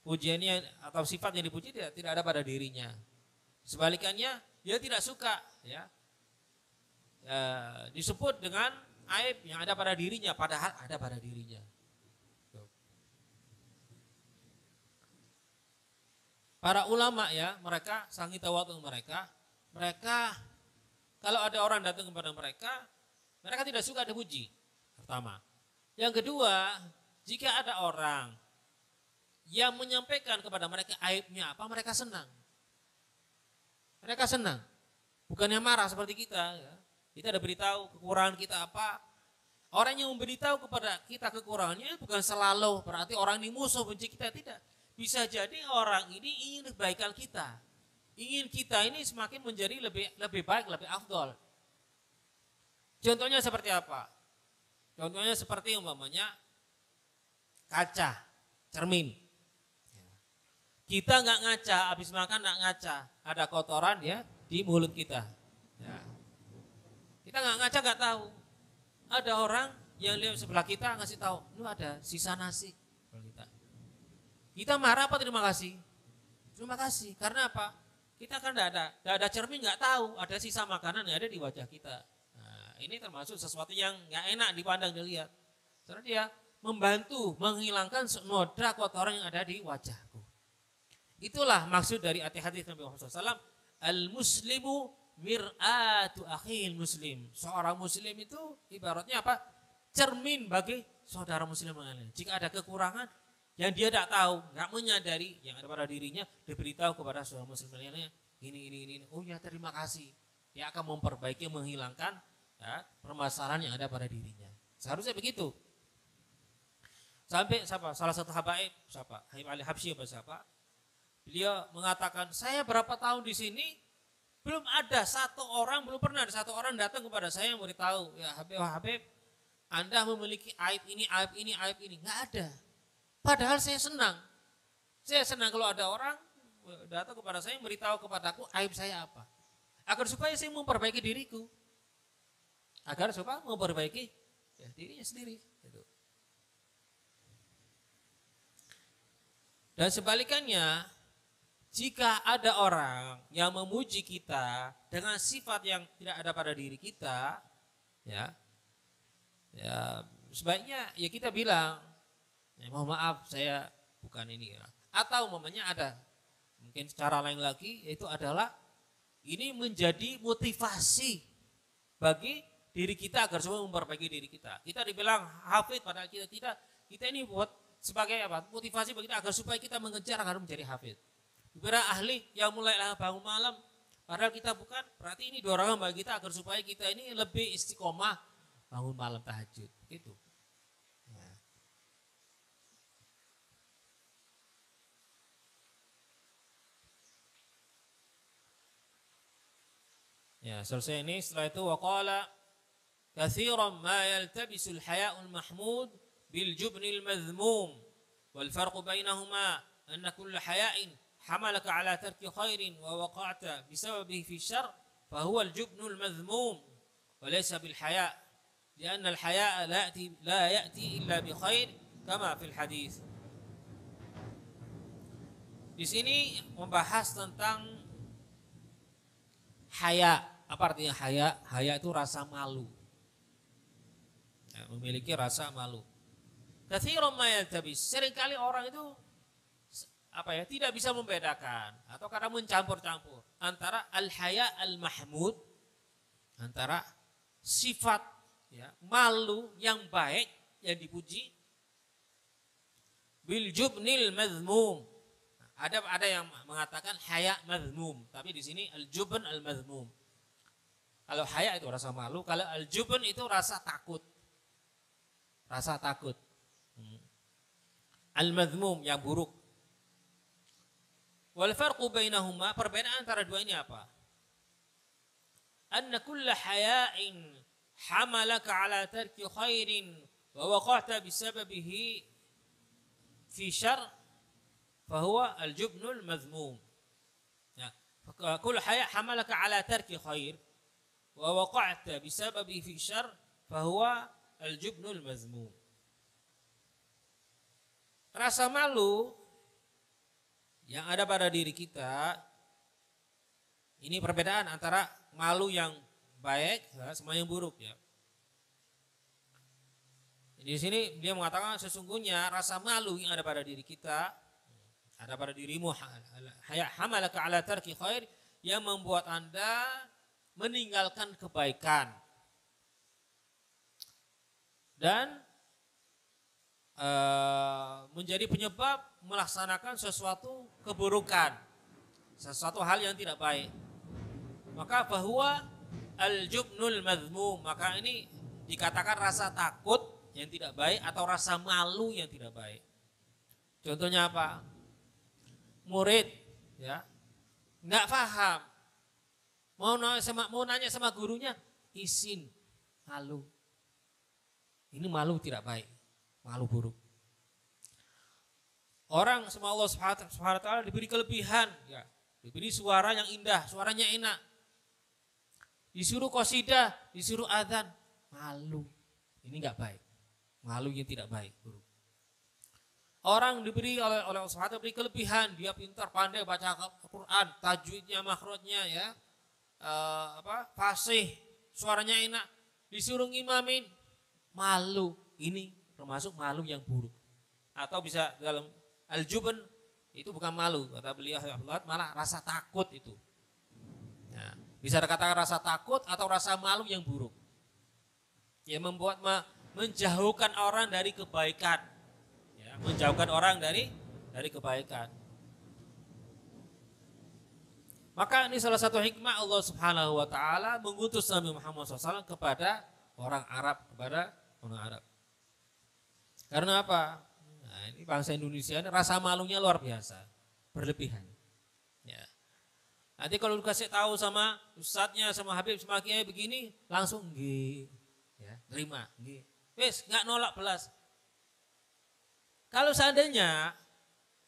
pujiannya atau sifat yang dipuji tidak ada pada dirinya. Sebalikannya dia tidak suka ya, disebut dengan aib yang ada pada dirinya, padahal ada pada dirinya. Para ulama ya, mereka sangi tawadhu mereka kalau ada orang datang kepada mereka tidak suka dipuji. Pertama. Yang kedua, jika ada orang yang menyampaikan kepada mereka aibnya apa, mereka senang. Mereka senang. Bukannya marah seperti kita. Ya. Kita ada beritahu kekurangan kita apa. Orang yang memberitahu kepada kita kekurangannya bukan selalu berarti orang ini musuh, benci kita, tidak. Bisa jadi orang ini ingin kebaikan kita. Ingin kita ini semakin menjadi lebih baik, lebih afdol. Contohnya seperti apa? Contohnya seperti umpamanya kaca, cermin. Kita nggak ngaca, habis makan nggak ngaca, ada kotoran ya di mulut kita. Ya. Kita nggak ngaca, nggak tahu. Ada orang yang lihat sebelah kita ngasih tahu, lu ada sisa nasi. Kita marah apa terima kasih? Terima kasih. Karena apa? Kita kan nggak ada cermin, nggak tahu ada sisa makanan yang ada di wajah kita. Nah, ini termasuk sesuatu yang nggak enak dipandang dilihat. Karena dia membantu menghilangkan noda kotoran yang ada di wajahku. Itulah maksud dari hadis Nabi Muhammad SAW. Al-muslimu mir'atu akhil muslim. Seorang muslim itu ibaratnya apa? Cermin bagi saudara muslim yang lain. Jika ada kekurangan, yang dia tidak tahu, nggak menyadari yang ada pada dirinya, diberitahu kepada seorang muslim lainnya, ini. Oh ya, terima kasih. Dia akan memperbaiki, menghilangkan ya, permasalahan yang ada pada dirinya. Seharusnya begitu. Sampai salah satu habaib, Habib Ali Habsyi siapa? Beliau mengatakan, saya berapa tahun di sini belum pernah ada satu orang datang kepada saya yang beritahu, ya Habib, Anda memiliki aib ini, nggak ada. Padahal saya senang kalau ada orang datang kepada saya memberitahu kepadaku aib saya apa, agar supaya saya memperbaiki diriku, ya, dirinya sendiri. Gitu. Dan sebalikannya, jika ada orang yang memuji kita dengan sifat yang tidak ada pada diri kita, ya sebaiknya ya kita bilang, mohon maaf saya bukan ini ya. Atau umpamanya ada mungkin cara lain lagi, yaitu adalah ini menjadi motivasi bagi diri kita agar semua memperbaiki diri kita. Kita dibilang hafid padahal kita tidak. Kita ini buat sebagai apa? Motivasi bagi kita agar supaya kita mengejar agar menjadi hafid. Beberapa ahli yang mulai bangun malam padahal kita bukan, berarti ini dorongan bagi kita agar supaya kita ini lebih istiqomah bangun malam tahajud. Gitu. Ya, selesai ini. Setelah itu waqala katsiran ma yaltabisul haya'ul mahmud bil jubnil madhmum wal farqu bainahuma anna kull haya'in hamalaka ala tarki khairin wa waqa'ta bisababihi fi syarr fa huwa al jubnul madhmum wa laysa bil haya' lianna al haya'a la ya'ti illa bi khair kama fil hadis. Di sini membahas tentang haya. Apa artinya haya? Haya itu rasa malu. Ya, memiliki rasa malu. Katsiran ma yaltabis. Seringkali orang itu tidak bisa membedakan atau kadang mencampur-campur antara al-haya al-mahmud, antara sifat ya, malu yang baik yang dipuji, bil jubnil madhmum. Ada yang mengatakan haya madhmum, tapi di sini al-jubn al-madhmum. Kalau haya itu rasa malu, kalau al-jubn itu rasa takut. Rasa takut. Al-madhmum yang buruk. Wal farqu bainahuma, perbedaan antara dua ini apa? Anna kulla haya'in hamalaka ala tarki khairin wa waqa'ta bisababihi fi syarr fahuwa al-jubnul madhmum. Ya, kulla haya' hamalaka ala tarki khair wa waqa'ta bisababihi fi syarr fahuwa al-jubnul madhmum. Rasa malu yang ada pada diri kita, ini perbedaan antara malu yang baik sama yang buruk ya. Di sini dia mengatakan sesungguhnya rasa malu yang ada pada diri kita, ada pada dirimu, hamalaka ala tarki khair, yang membuat Anda meninggalkan kebaikan dan menjadi penyebab melaksanakan sesuatu keburukan, sesuatu hal yang tidak baik. Maka bahwa al-jubnul madhmum, maka ini dikatakan rasa takut yang tidak baik atau rasa malu yang tidak baik. Contohnya apa? Murid ya nggak paham, mau nanya sama gurunya, izin, malu. Ini malu tidak baik, malu buruk. Orang sama Allah Subhanahu wa taala diberi kelebihan, ya, diberi suara yang indah, suaranya enak. Disuruh qasidah, disuruh adzan, malu. Ini enggak baik. Malu yang tidak baik, buruk. Orang diberi oleh Allah Subhanahu wa taala diberi kelebihan, dia pintar, pandai baca Al-Qur'an, tajwidnya, makhrajnya ya. Fasih, suaranya enak. Disuruh ngimamin, malu. Ini termasuk malu yang buruk. Atau bisa dalam al-jubn, itu bukan malu, kata beliau malah rasa takut itu. Nah, bisa dikatakan rasa takut atau rasa malu yang buruk. Yang membuat menjauhkan orang dari kebaikan. Ya. menjauhkan orang dari kebaikan. Maka ini salah satu hikmah Allah Subhanahu wa taala mengutus Nabi Muhammad SAW kepada orang Arab, Karena apa? Nah, ini bangsa Indonesia ini rasa malunya luar biasa, berlebihan. Ya. Nanti kalau dikasih tahu sama ustadznya, sama Habib, sama kiai begini, langsung nggih, ya, terima, nggih. Wes, nggak nolak belas. Kalau seandainya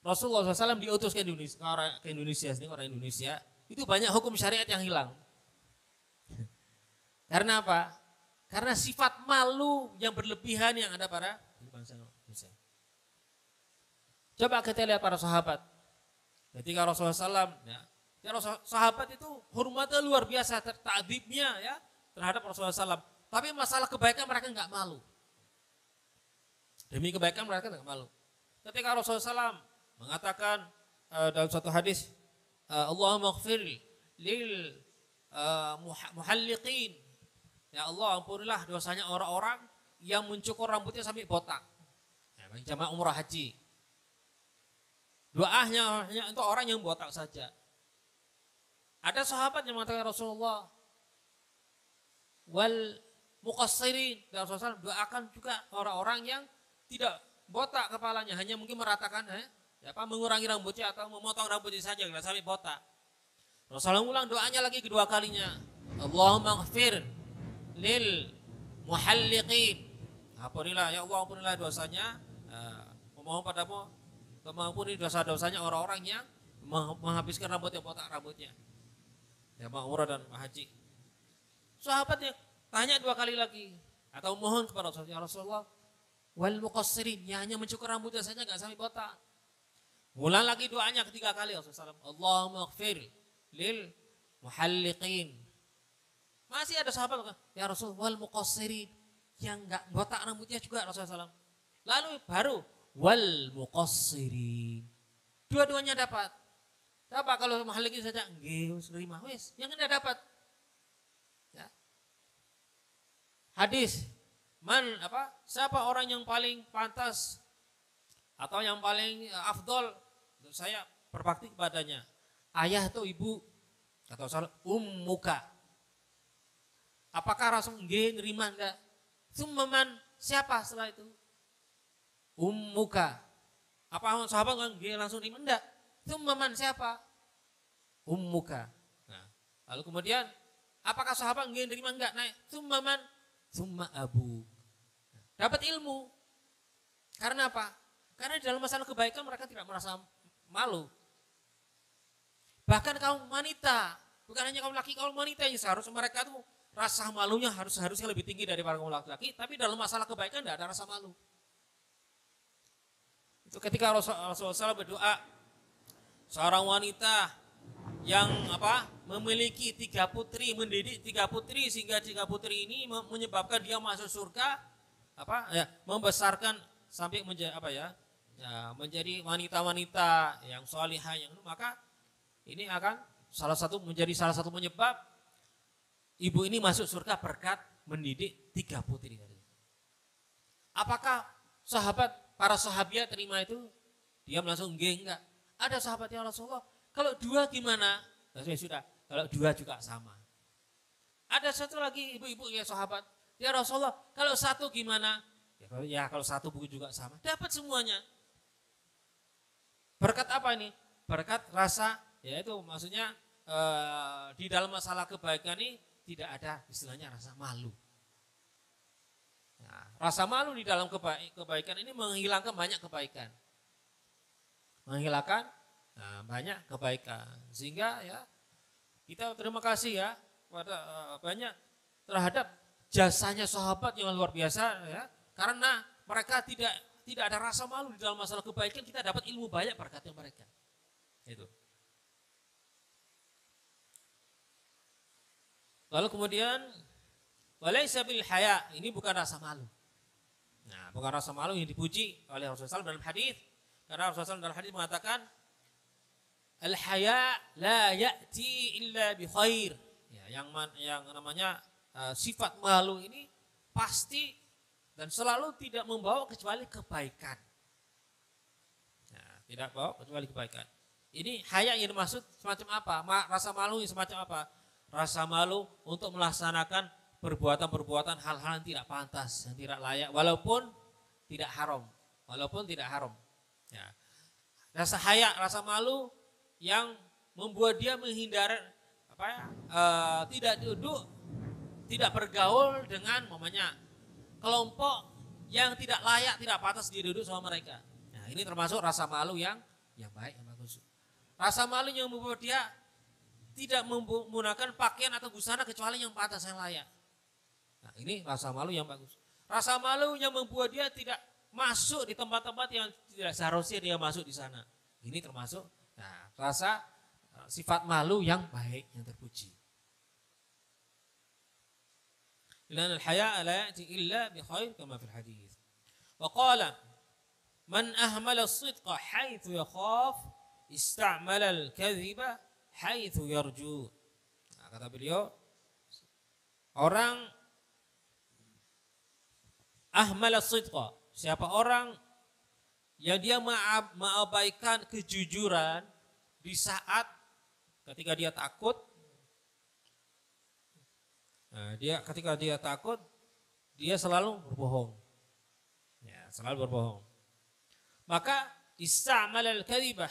Rasulullah SAW diutus ke Indonesia, orang Indonesia, itu banyak hukum syariat yang hilang. Karena apa? Karena sifat malu yang berlebihan yang ada pada bangsa Indonesia. Coba kita lihat para sahabat. Ketika Rasulullah SAW, ya sahabat itu hormatnya luar biasa, ta'dzibnya ya terhadap Rasulullah SAW. Tapi masalah kebaikan mereka nggak malu. Demi kebaikan mereka nggak malu. Ketika Rasulullah SAW mengatakan dalam suatu hadis, Allahumma ighfir lil muhalliqin. Ya Allah, ampunilah dosanya orang-orang yang mencukur rambutnya sampai botak. Ya, bagi jamaah umrah haji. Doanya hanya untuk orang yang botak saja. Ada sahabat yang mengatakan Rasulullah, wal muqassirin, dan Rasulullah doakan juga orang-orang yang tidak botak kepalanya, hanya mungkin meratakan, mengurangi rambutnya atau memotong rambutnya saja, tidak sampai botak. Rasulullah ulang doanya lagi kedua kalinya. Allahumma ighfir lil muhalliqin. Ampunilah ya Allah, ampunilah dosanya. Memohon padamu, mengampuni dosa-dosanya orang-orang yang menghabiskan rambutnya, botak rambutnya. Ya umrah dan haji. Sahabatnya tanya dua kali lagi atau mohon kepada Rasulullah, ya Rasulullah, wal muqassirin, ya hanya mencukur rambutnya saja enggak sampai botak. Ulang lagi doanya ketiga kali Rasulullah SAW. Allahumma ighfir lil muhalliqin. Masih ada sahabat, ya Rasul, wal muqassirin, yang enggak botak rambutnya juga Rasulullah SAW. Lalu baru wal muqassirin. Dua-duanya dapat. Apa kalau muhalliqin saja nggih wis nerima wis, yang enggak dapat. Ya. Hadis siapa orang yang paling pantas atau yang paling afdol untuk saya berbakti kepadanya, ayah atau ibu, atau ummuka. Apakah Rasul nggih nerima enggak? Summan, siapa setelah itu? Ummuka. Apa sahabat nggih langsung nerima enggak? Summan, siapa? Ummuka. Nah, lalu kemudian apakah sahabat nggih nerima enggak? Naik summan, summa abu. Dapat ilmu. Karena apa? Karena di dalam masalah kebaikan mereka tidak merasa malu. Bahkan kaum wanita, bukan hanya kaum laki, kaum wanita yang seharusnya mereka tuh rasa malunya harusnya lebih tinggi daripada kaum laki-laki, tapi dalam masalah kebaikan tidak ada rasa malu. Itu ketika Rasulullah SAW berdoa, seorang wanita yang memiliki 3 putri, mendidik 3 putri sehingga 3 putri ini menyebabkan dia masuk surga, membesarkan sampai menjadi wanita-wanita yang salihah, yang maka ini akan salah satu penyebab ibu ini masuk surga berkat mendidik 3 putri tadi. Apakah para sahabat terima itu? Dia langsung enggak. Ada sahabat yang Rasulullah, kalau 2 gimana? Ya sudah, kalau 2 juga sama. Ada satu lagi ibu-ibu ya sahabat, ya Rasulullah, kalau 1 gimana? Ya kalau 1 buku juga sama. Dapat semuanya. Berkat apa ini? Berkat rasa, yaitu maksudnya di dalam masalah kebaikan ini tidak ada istilahnya rasa malu. Nah, rasa malu di dalam kebaikan ini menghilangkan banyak kebaikan. Banyak kebaikan. Sehingga ya kita terima kasih ya pada banyak terhadap jasanya sahabat yang luar biasa ya. Karena mereka tidak ada rasa malu di dalam masalah kebaikan, kita dapat ilmu banyak berkatnya mereka. Itu. Lalu kemudian walaysa bil haya, ini bukan rasa malu. Nah, bukan rasa malu yang dipuji oleh Rasulullah SAW dalam hadis. Karena Rasulullah SAW dalam hadis mengatakan al haya la ya'ti illa bi khair. Ya, yang namanya sifat malu ini pasti dan selalu tidak membawa kecuali kebaikan. tidak bawa kecuali kebaikan. Ini haya yang dimaksud semacam apa? Rasa malu yang semacam apa? Rasa malu untuk melaksanakan perbuatan-perbuatan hal-hal yang tidak pantas, yang tidak layak, walaupun tidak haram. Walaupun tidak haram. Ya. Rasa haya, rasa malu yang membuat dia menghindari tidak duduk, tidak bergaul dengan kelompok yang tidak layak, tidak pantas dia duduk sama mereka. Nah, ini termasuk rasa malu yang baik, yang bagus. Rasa malu yang membuat dia tidak menggunakan pakaian atau busana kecuali yang pantas, yang layak. Nah, ini rasa malu yang bagus. Rasa malu yang membuat dia tidak masuk di tempat-tempat yang tidak seharusnya dia masuk di sana. Ini termasuk rasa sifat malu yang baik, yang terpuji. Lan al-haya la ya'ti illa bi khair kama fil hadis. Wa qala man ahmala as-sidqa haythu yakhaf ista'mala al-kadhiba haythu yarju. Nah, kata beliau, orang ahmala as-sidqa, siapa orang yang dia mengabaikan kejujuran di saat ketika dia takut. Nah, ketika dia takut, dia selalu berbohong. Ya, selalu berbohong. Maka ista'mal al-kadhiba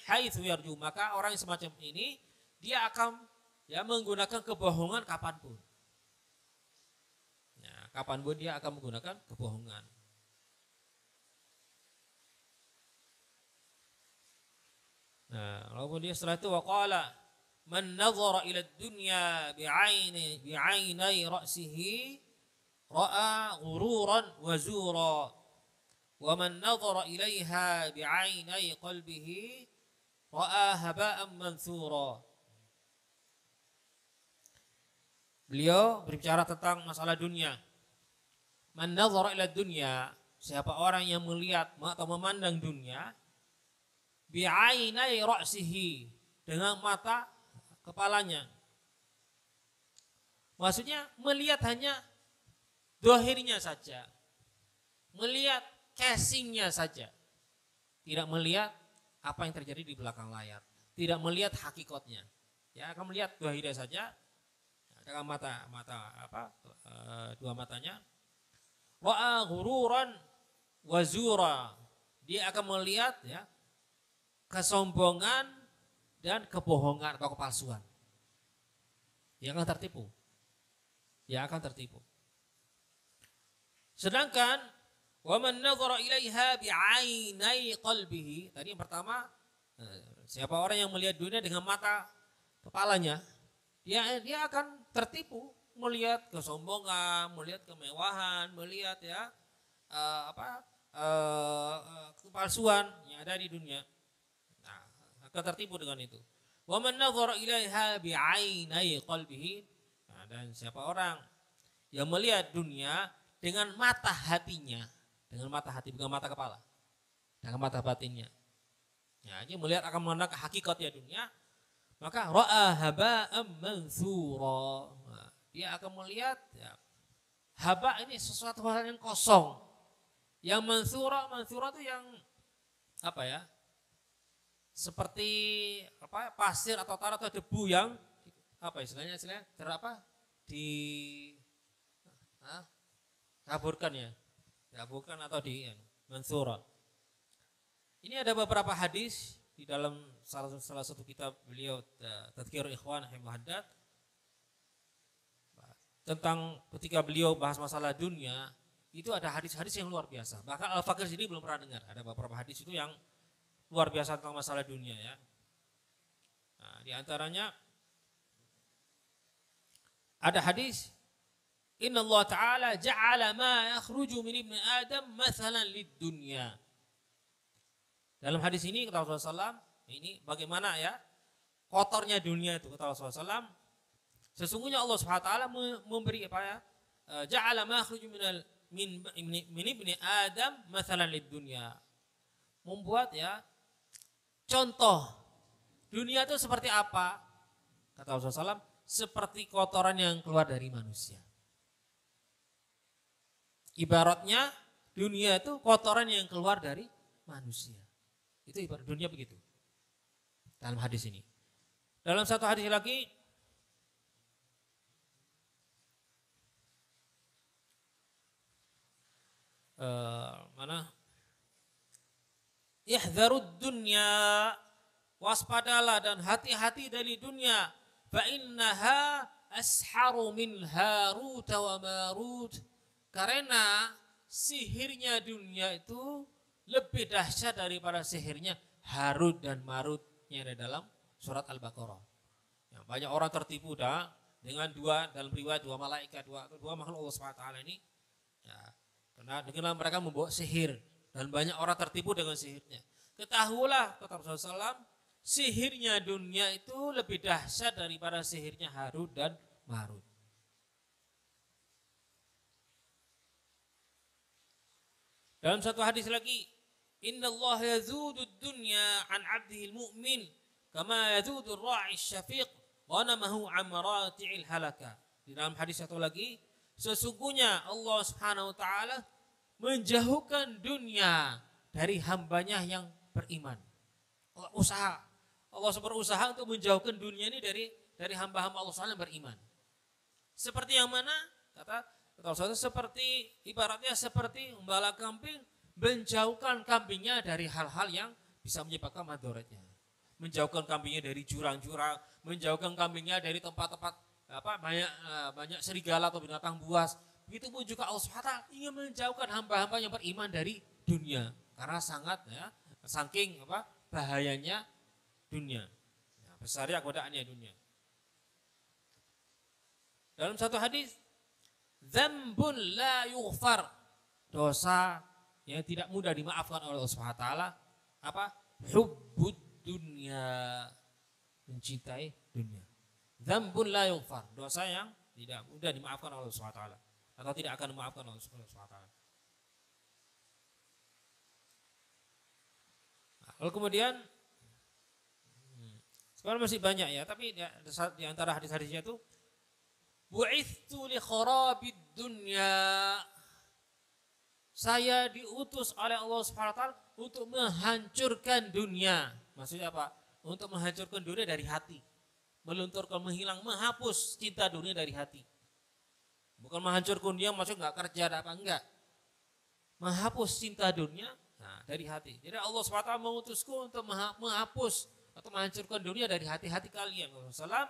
haitsu yarju, maka orang yang semacam ini dia akan menggunakan kebohongan kapanpun. Ya, kapanpun dia akan menggunakan kebohongan. Nah, lalu dia setelah itu waqala man nadhara ila ad-dunya bi'ainai ra'sihi ra'a ghururan wa zura wa man nadhara ilaiha bi'ainai qalbihi ra'a haba'an manthura. Beliau berbicara tentang masalah dunia. Man nadhara ila ad-dunya, siapa orang yang melihat atau memandang dunia bi'ainai ra'sihi, dengan mata kepalanya. Maksudnya melihat hanya dohirnya saja, melihat casingnya saja, tidak melihat apa yang terjadi di belakang layar, tidak melihat hakikatnya. Ya, akan melihat dohirnya saja dengan dua matanya. Wa'a ghururan wa zura, dia akan melihat kesombongan dan kebohongan atau kepalsuan. Dia akan tertipu. Dia akan tertipu. Sedangkan wa man nadhara ilaiha bi'ainai qalbihi, tadi yang pertama, siapa orang yang melihat dunia dengan mata kepalanya, dia akan tertipu, melihat kesombongan, melihat kemewahan, melihat kepalsuan yang ada di dunia. Akan tertipu dengan itu. Wa man nadhara ilaiha bi'ainai qalbihi, dan siapa orang yang melihat dunia dengan mata hatinya, dengan mata hati, bukan mata kepala, dengan mata batinnya. Ya, dia melihat akan memandang hakikatnya dunia, maka ra'a haba'an manthura. Dia akan melihat haba ini sesuatu hal yang kosong. Yang manthura itu yang seperti pasir atau tanah atau debu yang istilahnya ditaburkan atau di mansura. Ini ada beberapa hadis di dalam salah satu kitab beliau, Tadhkirul Ikhwan Rahimahullah, tentang ketika beliau bahas masalah dunia, itu ada hadis-hadis yang luar biasa. Bahkan Al-Fakir sendiri belum pernah dengar. Ada beberapa hadis itu yang luar biasa tentang masalah dunia ya. Nah, di antaranya ada hadis, Inna Allah Ta'ala ja'ala ma yakhruju min ibni Adam mathalan lid dunya. Dalam hadis ini kata Rasulullah SAW, ini bagaimana kotornya dunia itu, kata Rasulullah SAW, sesungguhnya Allah Subhanahu wa taala memberi ja'ala ma yakhruju min ibni Adam mathalan lid dunya. Membuat contoh dunia itu seperti apa? Kata Rasulullah SAW, seperti kotoran yang keluar dari manusia. Ibaratnya dunia itu kotoran yang keluar dari manusia. Itu ibarat dunia begitu. Dalam hadis ini. Dalam satu hadis lagi, mana? Ihdharud dunya, waspadalah dan hati-hati dari dunia. Fa innaha asharu min Harut wa Marut. Karena sihirnya dunia itu lebih dahsyat daripada sihirnya Harut dan Marut yang ada dalam surat Al-Baqarah. Ya, banyak orang tertipu dengan dalam riwayat dua malaikat, dua makhluk Allah SWT ini. Ya, karena dengan mereka membawa sihir dan banyak orang tertipu dengan sihirnya. Ketahuilah kata Rasulullah SAW, sihirnya dunia itu lebih dahsyat daripada sihirnya Harut dan Marut. Dalam satu hadis lagi, Inna Allah yazudud dunya an abdihil mu'min kama yazudur ra'i syafiq wa namahu amrati'il halaka. Di dalam hadis satu lagi, sesungguhnya Allah Subhanahu wa taala menjauhkan dunia dari hambanya yang beriman. Allah berusaha untuk menjauhkan dunia ini dari hamba-hamba Allah SWT yang beriman. Seperti yang mana? Kata Rasulullah, seperti ibaratnya seperti membala kambing, menjauhkan kambingnya dari hal-hal yang bisa menyebabkan madaratnya. Menjauhkan kambingnya dari jurang-jurang, menjauhkan kambingnya dari tempat-tempat banyak serigala atau binatang buas. Begitupun juga Allah SWT ingin menjauhkan hamba-hamba yang beriman dari dunia, karena sangat saking bahayanya dunia, besarnya godaannya dunia. Dalam satu hadis, dzambun la yughfar, dosa yang tidak mudah dimaafkan oleh Allah Subhanahu wa taala, hubbud dunya, mencintai dunia. Dzambun la yughfar, dosa yang tidak mudah dimaafkan oleh Allah Subhanahu wa taala atau tidak akan dimaafkan oleh Allah Subhanahu wa taala. Lalu kemudian sekarang masih banyak ya, tapi di antara hadis-hadisnya itu bu'ithu li kharabid dunya, saya diutus oleh Allah Subhanahu wa taala untuk menghancurkan dunia. Maksudnya apa? Untuk menghancurkan dunia dari hati. Melunturkan, menghilang, menghapus cinta dunia dari hati. Bukan menghancurkan dunia maksudnya enggak kerja apa enggak. Menghapus cinta dunia dari hati. Jadi Allah SWT mengutusku untuk menghapus atau menghancurkan dunia dari hati-hati kalian. Rasulullah,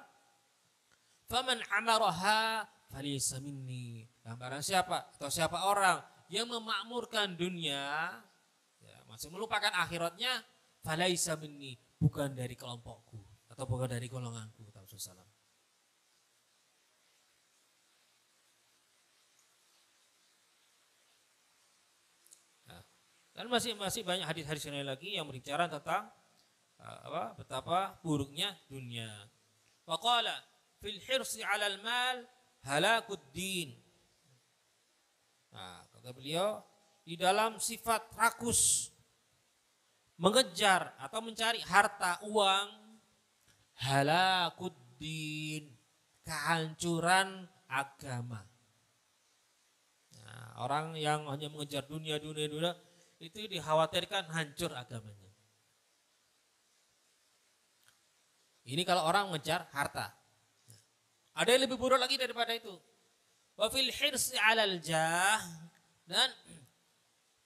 faman amaraha falaysa minni. Barang siapa atau siapa orang yang memakmurkan dunia, masih melupakan akhiratnya, falaysa minni, bukan dari kelompokku atau bukan dari golonganku. Rasulullah. Dan masih banyak hadis-hadis lain lagi yang berbicara tentang betapa buruknya dunia. Waqala fil hirsi 'alal mal halakud din. Kata beliau, di dalam sifat rakus mengejar atau mencari harta uang, halakud din, kehancuran agama. Orang yang hanya mengejar dunia itu dikhawatirkan hancur agamanya. Ini kalau orang mengejar harta. Ada yang lebih buruk lagi daripada itu. Wa fil hirsi 'alal jah, dan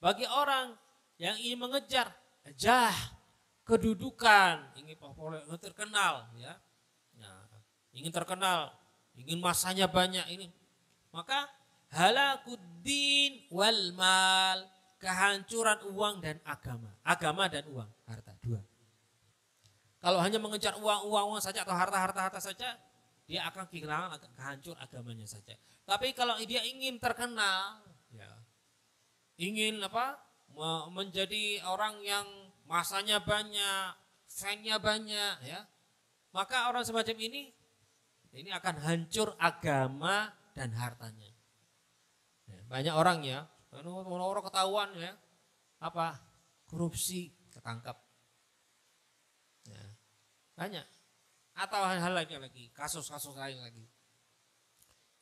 bagi orang yang ingin mengejar jah, kedudukan, ingin terkenal, ingin terkenal, ingin masanya banyak ini, maka halakuddin wal mal, kehancuran uang dan agama dan uang, harta, dua. Kalau hanya mengejar uang saja atau harta saja, dia akan kehilangan, kehancur agamanya saja. Tapi kalau dia ingin terkenal, ingin menjadi orang yang masanya banyak, fan-nya banyak, maka orang semacam ini akan hancur agama dan hartanya. Banyak orang orang ketahuan korupsi, ketangkap. Banyak. Atau hal-hal lain lagi, kasus-kasus lain lagi.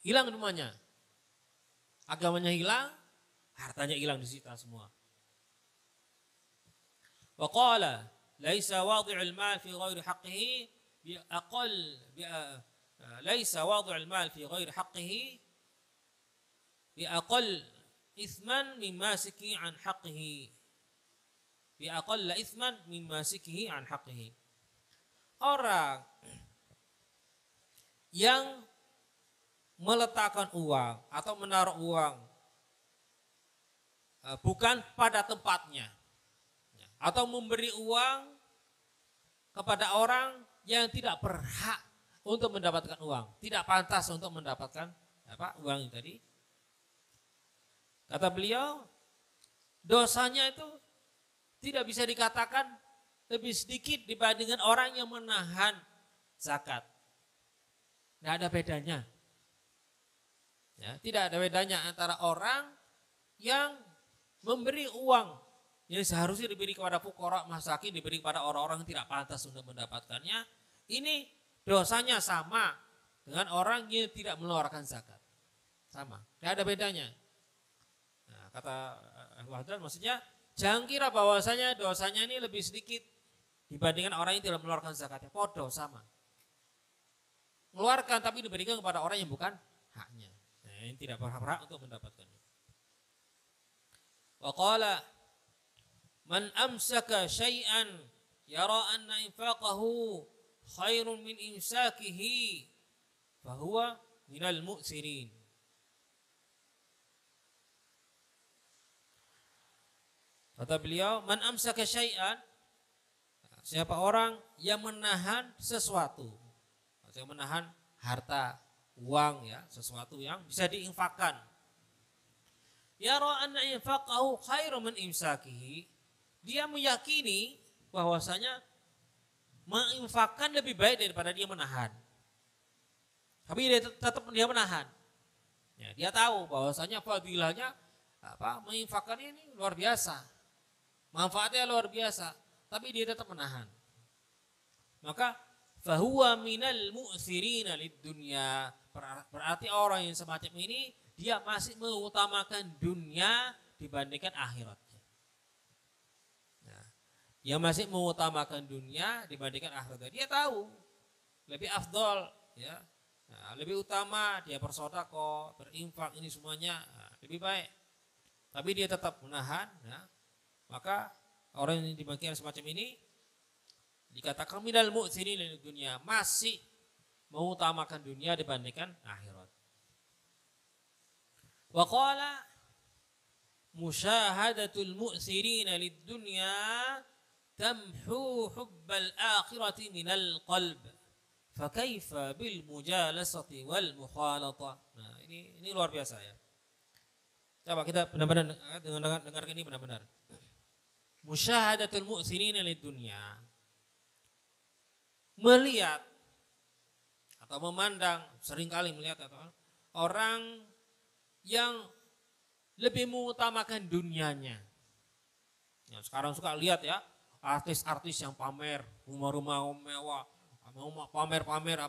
Hilang semuanya. Agamanya hilang, hartanya hilang, disita semua. Wa qala laisa wadi'ul mal fi ghairi haqqihi bi aqall laisa wadi'ul mal fi ghairi haqqihi bi aqall ithman mimma siki an haqqihi bi aqalla ithman mimma sikihi an haqqihi. Orang yang meletakkan uang atau menaruh uang bukan pada tempatnya, atau memberi uang kepada orang yang tidak berhak untuk mendapatkan uang, tidak pantas untuk mendapatkan uang itu tadi. Kata beliau, dosanya itu tidak bisa dikatakan lebih sedikit dibandingkan orang yang menahan zakat. Tidak ada bedanya. Ya, tidak ada bedanya antara orang yang memberi uang yang seharusnya diberi kepada fuqara masakin, diberi kepada orang-orang yang tidak pantas untuk mendapatkannya. Ini dosanya sama dengan orang yang tidak mengeluarkan zakat. Sama, tidak ada bedanya. Nah, kata Al-Wahdan maksudnya, jangan kira bahwasanya dosanya ini lebih sedikit dibandingkan orang yang tidak mengeluarkan zakatnya. Podo sama. Mengeluarkan tapi diberikan kepada orang yang bukan haknya. Nah, yang tidak berhak untuk mendapatkannya. Wa qala man amsaka syai'an yara anna infaqahu khairun min imsakihi fahuwa minal mu'sirin. Kata beliau, man amsaka syai'an, siapa orang yang menahan sesuatu, yang menahan harta, uang, ya, sesuatu yang bisa diinfakkan. Yara anna infaqahu khairum min imsakihi, dia meyakini bahwasanya menginfakkan lebih baik daripada dia menahan. Tapi dia tetap menahan. Ya, dia tahu bahwasanya fadilahnya menginfakkan ini luar biasa. Manfaatnya luar biasa, tapi dia tetap menahan. Maka fahuwa minal mu'thirina lid dunya. Berarti orang yang semacam ini dia masih mengutamakan dunia dibandingkan akhiratnya. Nah, dia masih mengutamakan dunia dibandingkan akhiratnya. Dia tahu lebih afdol, ya. Nah, lebih utama dia bersedekah, berinfak, ini semuanya lebih baik. Tapi dia tetap menahan, ya. Maka orang yang demikian semacam ini dikatakan minal mu'thirina lid dunya, masih mengutamakan dunia dibandingkan akhirat. Wa qala musyahadatul mu'thirina lid dunya tamhu hubbal akhirati minal qalb. Fa kaifa bil mujalasati wal mukhalatah. Nah, ini luar biasa, ya. Coba kita benar-benar dengarkan ini benar-benar. Musyahadatul mu'thirina lid dunya, melihat atau memandang, seringkali melihat atau orang yang lebih mengutamakan dunianya. Ya, sekarang suka lihat, ya, artis-artis yang pamer rumah-rumah mewah, mau pamer-pamer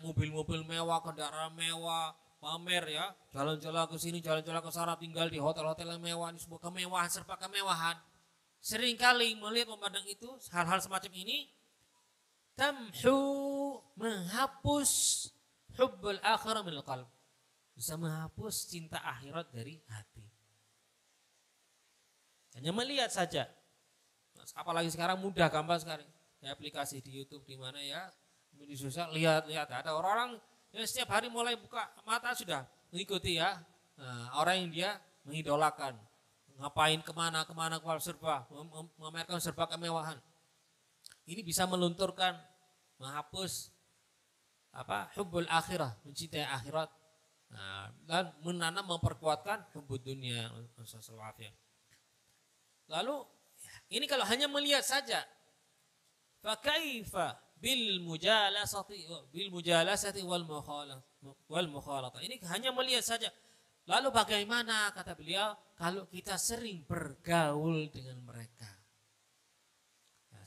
mobil-mobil mewah, kendaraan mewah, pamer, ya, jalan-jalan ke sini, jalan-jalan ke sana, tinggal di hotel-hotel yang mewah, ini sebuah kemewahan, serba kemewahan. Seringkali melihat memandang itu, hal-hal semacam ini tamhu, menghapus hubbul akhirah minal qalb, bisa menghapus cinta akhirat dari hati. Hanya melihat saja. Apalagi sekarang mudah, gampang sekali. Di aplikasi di YouTube, di mana, ya, di sosial, lihat ada orang yang setiap hari mulai buka mata sudah mengikuti, ya, orang yang dia mengidolakan. Ngapain kemana serba memamerkan serba kemewahan. Ini bisa melunturkan, menghapus hubbul akhirah, mencintai akhirat, dan menanam, memperkuatkan hubbud dunia. Lalu ini kalau hanya melihat saja, fa kaifa bil mujalasati wal mukhalatah. Ini hanya melihat saja. Lalu bagaimana, kata beliau, kalau kita sering bergaul dengan mereka,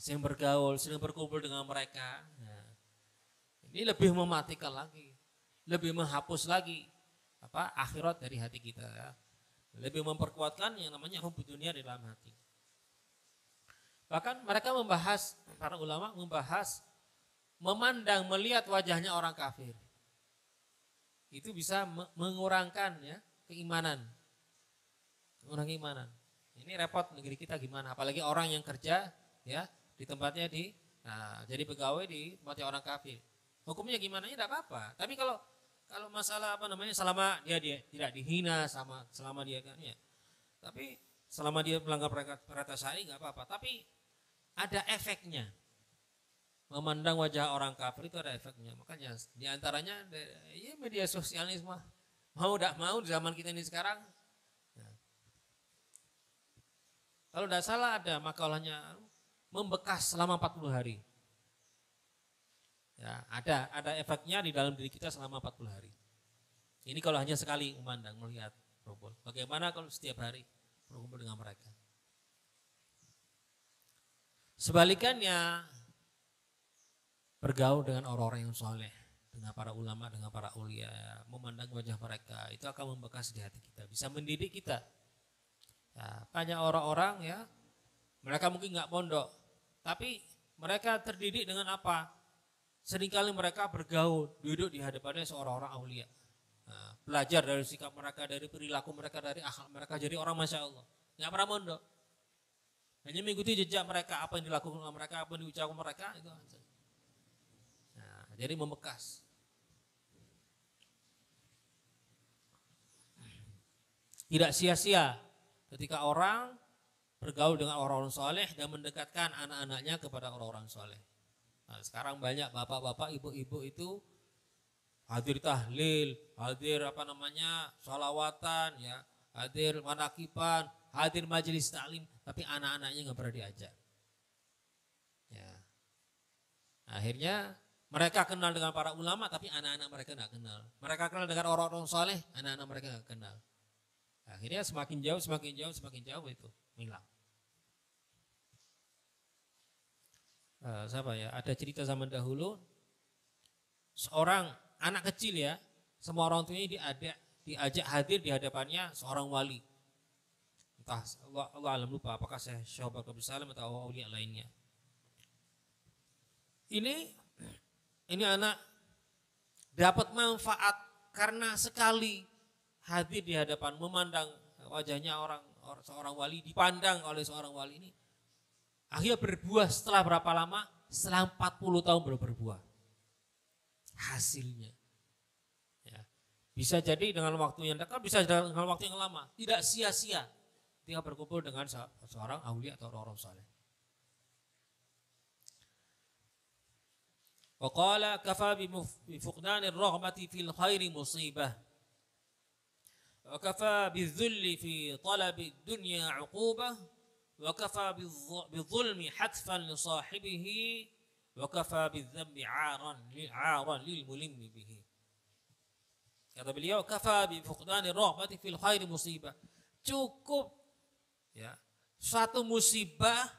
sering bergaul, sering berkumpul dengan mereka, ini lebih mematikan lagi, lebih menghapus lagi akhirat dari hati kita, ya. Lebih memperkuatkan yang namanya hubbud dunia di dalam hati. Bahkan mereka membahas, para ulama membahas memandang, melihat wajahnya orang kafir. Itu bisa mengurangkan ya keimanan. Mengurangi imanan. Ini repot negeri kita gimana? Apalagi orang yang kerja ya di tempatnya jadi pegawai di tempatnya orang kafir. Hukumnya gimana? Ya tidak apa-apa. Tapi kalau masalah selama dia tidak dihina selama dia kan ya. Tapi selama dia melanggar perintah syar'i nggak apa-apa. Tapi ada efeknya. Memandang wajah orang kafir itu ada efeknya. Makanya diantaranya ya media sosial ini semua. Mau tidak mau di zaman kita ini sekarang. Nah, kalau tidak salah ada makalahnya membekas selama 40 hari. Ya, ada efeknya di dalam diri kita selama 40 hari. Ini kalau hanya sekali memandang, melihat, berkumpul. Bagaimana kalau setiap hari berkumpul dengan mereka? Sebalikannya, bergaul dengan orang-orang yang soleh, dengan para ulama, dengan para ulia, memandang wajah mereka, itu akan membekas di hati kita, bisa mendidik kita. Ya, banyak orang-orang ya, mereka mungkin nggak pondok, tapi mereka terdidik dengan apa? Seringkali mereka bergaul, duduk di hadapannya seorang orang aulia. Nah, belajar dari sikap mereka, dari perilaku mereka, dari akhlak mereka, jadi orang Masya Allah. Nggak pernah mondok. Hanya mengikuti jejak mereka, apa yang dilakukan oleh mereka, apa yang diucapkan mereka, itu aja. Nah, jadi membekas. Tidak sia-sia ketika orang bergaul dengan orang-orang soleh dan mendekatkan anak-anaknya kepada orang-orang soleh. Nah, sekarang banyak bapak-bapak, ibu-ibu itu hadir tahlil, hadir sholawatan, ya, hadir manakiban, hadir majelis taklim, tapi anak-anaknya nggak pernah diajak. Ya. Akhirnya mereka kenal dengan para ulama, tapi anak-anak mereka nggak kenal. Mereka kenal dengan orang-orang soleh, anak-anak mereka nggak kenal. Akhirnya semakin jauh itu hilang. Ada cerita zaman dahulu, seorang anak kecil ya, semua orang tuanya diajak hadir di hadapannya seorang wali. Entah Allah alam lupa apakah Syekh Bakar bin Salim atau aulia lainnya. Ini anak dapat manfaat karena sekali hadir di hadapan, memandang wajahnya seorang wali, dipandang oleh seorang wali ini. Akhirnya berbuah setelah berapa lama? Setelah 40 tahun baru berbuah. Hasilnya. Ya. Bisa jadi dengan waktu yang dekat, bisa dengan waktu yang lama. Tidak sia-sia ketika berkumpul dengan seorang aulia atau orang saleh. Wa qala kafa bi fuqdanir raghbati fil khairi musibah. Wa kafa bizulli fi talabi dunya 'uqubah. وكفى بالظلم حتفا لصاحبه وكفى بالذنب عارا للملم به. Kata beliau, kafa bi fuqdani raghbati fil khairi musibah. Cukup ya suatu musibah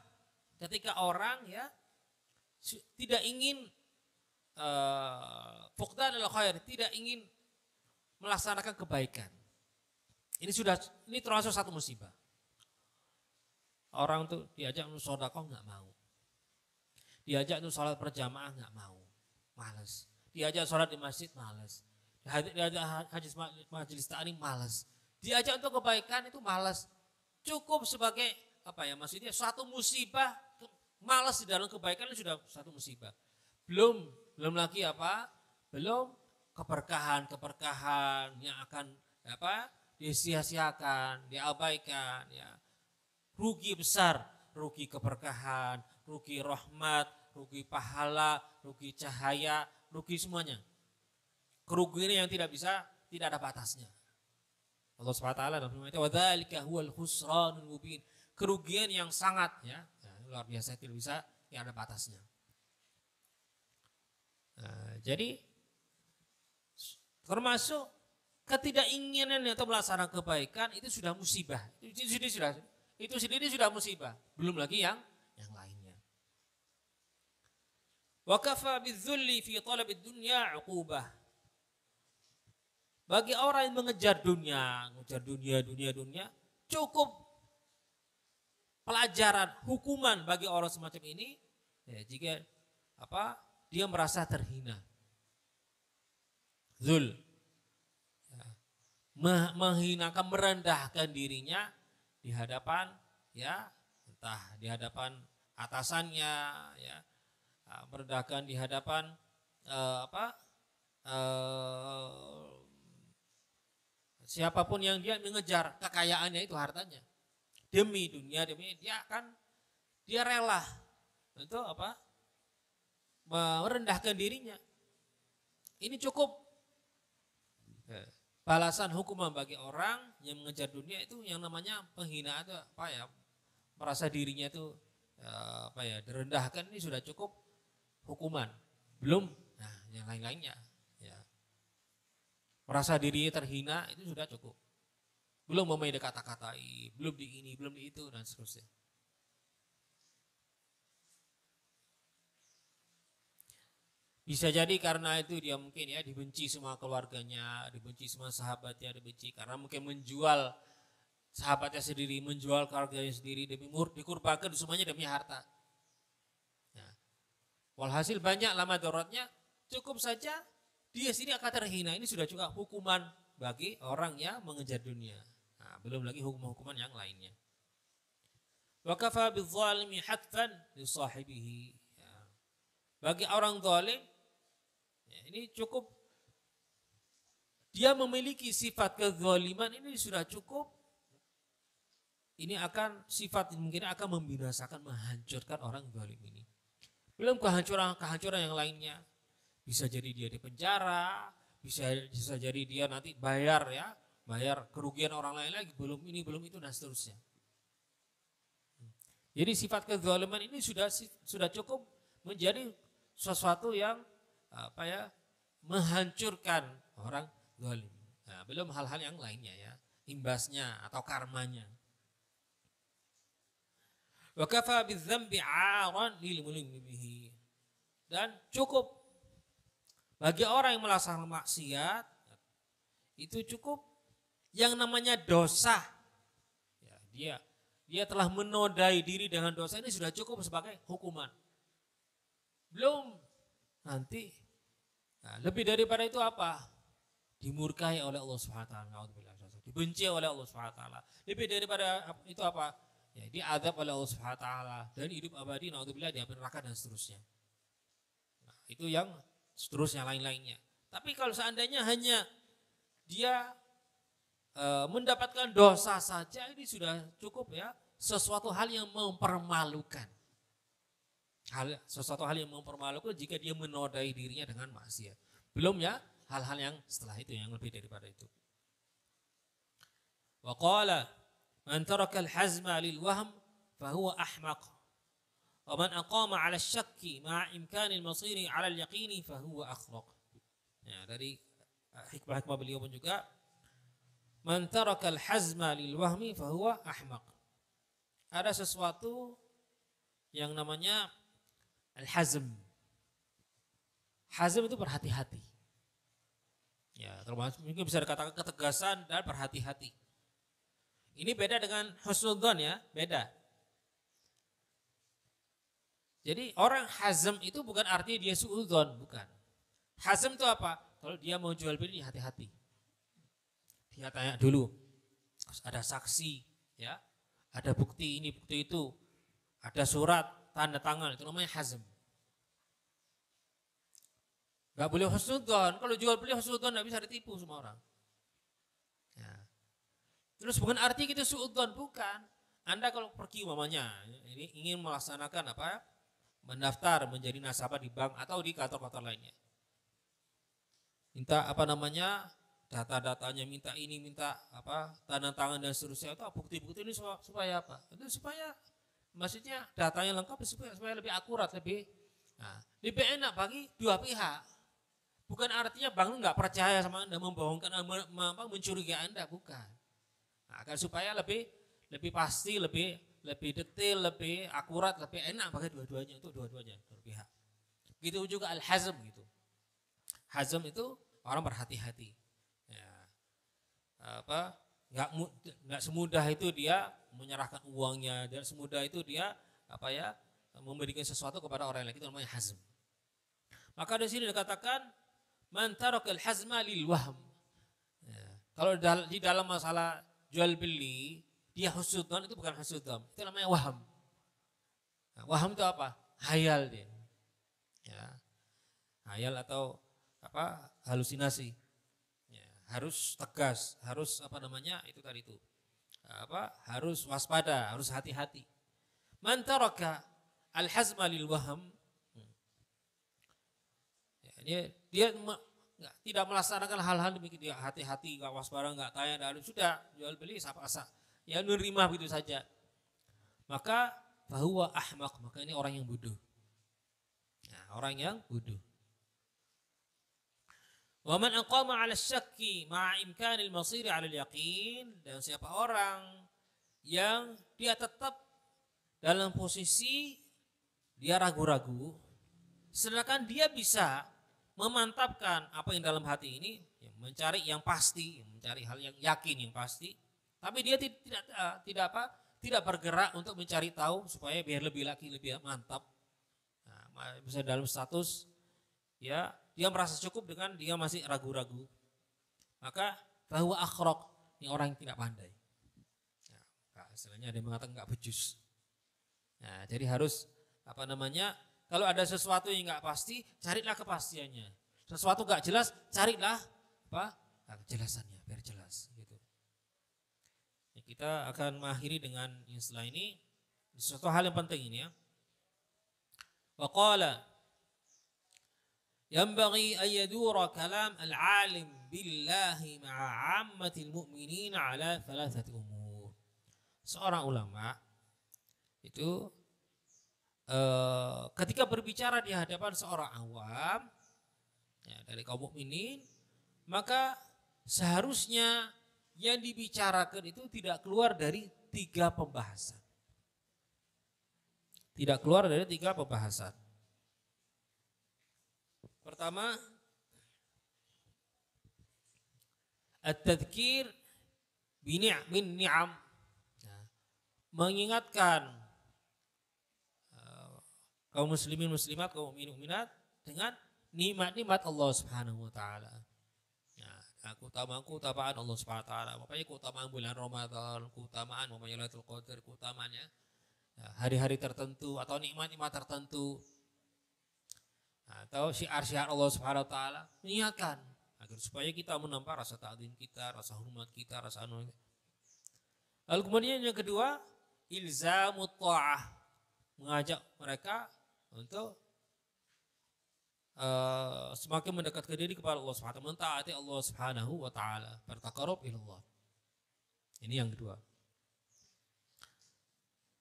ketika orang ya tidak ingin fuqdan al khair, tidak ingin melaksanakan kebaikan. Ini termasuk satu musibah. Orang tuh diajak untuk sedekah nggak mau, diajak untuk sholat berjamaah nggak mau, malas. Diajak sholat di masjid malas, diajak haji majelis taklim malas, diajak untuk kebaikan itu malas. Cukup sebagai maksudnya suatu musibah, malas di dalam kebaikan itu sudah satu musibah. Belum lagi belum keberkahan yang akan disia-siakan, diabaikan ya. Rugi besar, rugi keberkahan, rugi rahmat, rugi pahala, rugi cahaya, rugi semuanya. Kerugian yang tidak ada batasnya. Allah SWT dalam firman-Nya, "Wa dzalika huwal khusranul mubin." Kerugian yang sangat luar biasa, tidak bisa yang ada batasnya. Nah, jadi termasuk ketidakinginan atau melaksanakan kebaikan itu sudah musibah. Itu sendiri sudah musibah, belum lagi yang lainnya. Wa kafa bidzulli fi talabid dunya 'uqubah. Bagi orang yang mengejar dunia, cukup pelajaran, hukuman bagi orang semacam ini, ya, jika dia merasa terhina, zul, ya, menghinakan, merendahkan dirinya di hadapan, ya, entah di hadapan atasannya, ya, merendahkan di hadapan siapapun yang dia mengejar kekayaannya itu, hartanya, demi dunia, demi dia rela untuk merendahkan dirinya. Ini cukup balasan hukuman bagi orang yang mengejar dunia itu, yang namanya penghinaan itu merasa dirinya itu direndahkan, ini sudah cukup hukuman. Belum yang lain-lainnya, ya. Merasa dirinya terhina itu sudah cukup. Belum memainkan kata-katai, belum di ini, belum di itu, dan seterusnya. Bisa jadi karena itu dia mungkin ya dibenci semua keluarganya, dibenci semua sahabatnya, dibenci karena mungkin menjual sahabatnya sendiri, menjual keluarganya sendiri, demi dikurbankan semuanya demi harta. Nah, walhasil banyak lama daruratnya, cukup saja dia sendiri akan terhina. Ini sudah juga hukuman bagi orang yang mengejar dunia. Nah, belum lagi hukuman-hukuman yang lainnya. Wa kafa bidzalimi hatfan li sahibihi. Bagi orang zalim, ya, ini cukup dia memiliki sifat kezaliman, ini sudah cukup. Ini akan sifat mungkin akan membinasakan, menghancurkan orang zalim ini. Belum kehancuran yang lainnya. Bisa jadi dia di penjara, bisa jadi dia nanti bayar kerugian orang lain lagi, belum ini, belum itu, dan seterusnya. Jadi sifat kezaliman ini sudah cukup menjadi sesuatu yang menghancurkan orang zalim. Nah, belum hal-hal yang lainnya, ya, imbasnya atau karmanya. Wa kafa bidzambi 'aran lil mulimi bihi. Dan cukup bagi orang yang melaksanakan maksiat, itu cukup yang namanya dosa. Ya, dia telah menodai diri dengan dosa, ini sudah cukup sebagai hukuman. Belum nanti lebih daripada itu apa? Dimurkai oleh Allah Subhanahu wa taala, dibenci oleh Allah Subhanahu wa taala. Lebih daripada itu apa? Ya, diazab oleh Allah Subhanahu wa taala dan hidup abadi, naudzubillah, di api neraka, dan seterusnya. Nah, itu yang seterusnya lain-lainnya. Tapi kalau seandainya hanya dia mendapatkan dosa saja, ini sudah cukup, ya, sesuatu hal yang mempermalukan. Sesuatu hal yang mempermalukan jika dia menodai dirinya dengan maksiat. Belum, ya, hal-hal yang setelah itu, yang lebih daripada itu. Wa qala man taraka al-hazma lil wahm fa huwa ahmaq. Wa man aqama 'ala asy-syakki ma'a imkani al-masiri 'ala al-yaqini fa huwa akhraq. Ya, dari hikmah-hikmah beliau pun juga, man taraka al-hazma lil wahmi fa huwa ahmaq. Ada sesuatu yang namanya al-hazm. Hazm itu berhati-hati. Ya, termasuk mungkin bisa dikatakan ketegasan dan berhati-hati. Ini beda dengan husnudzon, ya, beda. Jadi orang hazm itu bukan artinya dia suudzon, bukan. Hazm itu apa? Kalau dia mau jual beli, hati-hati. Dia tanya dulu, ada saksi, ya, ada bukti ini, bukti itu, ada surat, tanda tangan, itu namanya hazm. Gak boleh husnudzon, kalau jual beli husnudzon gak bisa ditipu semua orang. Ya. Terus bukan arti kita suudzon, bukan. Anda kalau pergi mamanya, ini ingin melaksanakan mendaftar menjadi nasabah di bank atau di kantor-kantor lainnya. Minta data-datanya, minta ini, minta tanda tangan dan seterusnya, itu bukti-bukti ini supaya apa? Itu supaya maksudnya datanya lengkap, supaya lebih akurat, lebih enak bagi dua pihak. Bukan artinya bank nggak percaya sama Anda, membohongkan, mencurigai Anda, bukan. Agar supaya lebih pasti, lebih detail, lebih akurat, lebih enak bagi dua-duanya, untuk dua-duanya, dua pihak. Begitu juga al-hazm gitu. Hazm itu orang berhati-hati. Ya. nggak semudah itu dia menyerahkan uangnya, dan semudah itu dia memberikan sesuatu kepada orang lain. Itu namanya hazm. Maka di sini dikatakan man tarakal hazma lil wahm. Ya. Kalau di dalam masalah jual beli dia husnudzon, itu bukan husnudzon, itu namanya waham. Nah, waham itu apa? Hayal dia. Ya. Hayal atau halusinasi. Ya, harus tegas, harus harus waspada, harus hati-hati. Man taraka al-hazma lil waham, ya, dia tidak melaksanakan hal-hal demikian, dia hati-hati, enggak waspada, enggak tanya, dan sudah jual beli sapa-sapa, ya menerima begitu saja. Maka fahuwa ahmaq, maka ini orang yang bodoh. Nah, orang yang bodoh. Wa man aqama 'ala syakki ma'a imkanil masir 'ala al-yaqin, dan siapa orang yang dia tetap dalam posisi dia ragu-ragu, sedangkan dia bisa memantapkan apa yang dalam hati ini, mencari yang pasti, mencari hal yang yakin yang pasti, tapi dia tidak bergerak untuk mencari tahu supaya biar lebih mantap. Nah, misalnya dalam status ya dia merasa cukup dengan dia masih ragu-ragu, maka bahwa akhraq, ini orang yang tidak pandai. Nah, istilahnya ada yang mengatakan enggak becus. Nah, jadi harus kalau ada sesuatu yang enggak pasti, carilah kepastiannya. Sesuatu enggak jelas, carilah kejelasannya biar jelas gitu. Ya, kita akan mengakhiri dengan istilah ini, sesuatu hal yang penting ini ya. Wa qala yanbaghi an yadura kalam al-alim billahi ma'a 'ammatil mu'minin 'ala thalathati umur. Seorang ulama itu ketika berbicara di hadapan seorang awam ya, dari kaum mukminin, maka seharusnya yang dibicarakan itu tidak keluar dari 3 pembahasan. Tidak keluar dari 3 pembahasan. Pertama, at-tadhkir min ni'am, mengingatkan kaum muslimin muslimat, kaum mukminat dengan nikmat-nikmat Allah Subhanahu wa taala. Ya, keutamaan Allah Subhanahu wa taala, makanya keutamaan bulan Ramadan, keutamaan Lailatul Qadar, keutamaannya hari-hari tertentu atau nikmat-nikmat tertentu, atau syiar-syiar Allah Subhanahu wa taala, mengingatkan agar supaya kita menambah rasa ta'zim kita, rasa hormat kita, rasa anu. Lalu kemudian yang kedua, ilzamut ta'ah, mengajak mereka untuk semakin mendekatkan diri kepada Allah Subhanahu wa taala, mentaati Allah Subhanahu wa taala, bertaqarrub ilallah. Ini yang kedua.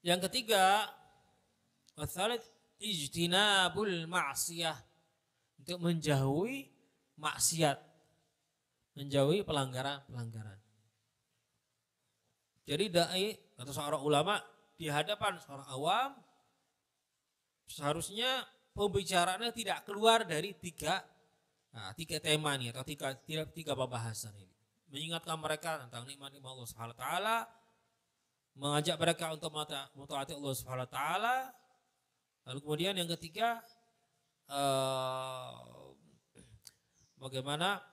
Yang ketiga, wasalat ijtinabul ma'siyah, untuk menjauhi maksiat, menjauhi pelanggaran-pelanggaran. Jadi dai atau seorang ulama di hadapan seorang awam seharusnya pembicaraannya tidak keluar dari 3 tema ini atau tiga pembahasan ini. Mengingatkan mereka tentang nikmat-nikmat Allah Subhanahu wa taala, mengajak mereka untuk mentaati Allah Subhanahu wa taala. Lalu kemudian yang ketiga, bagaimana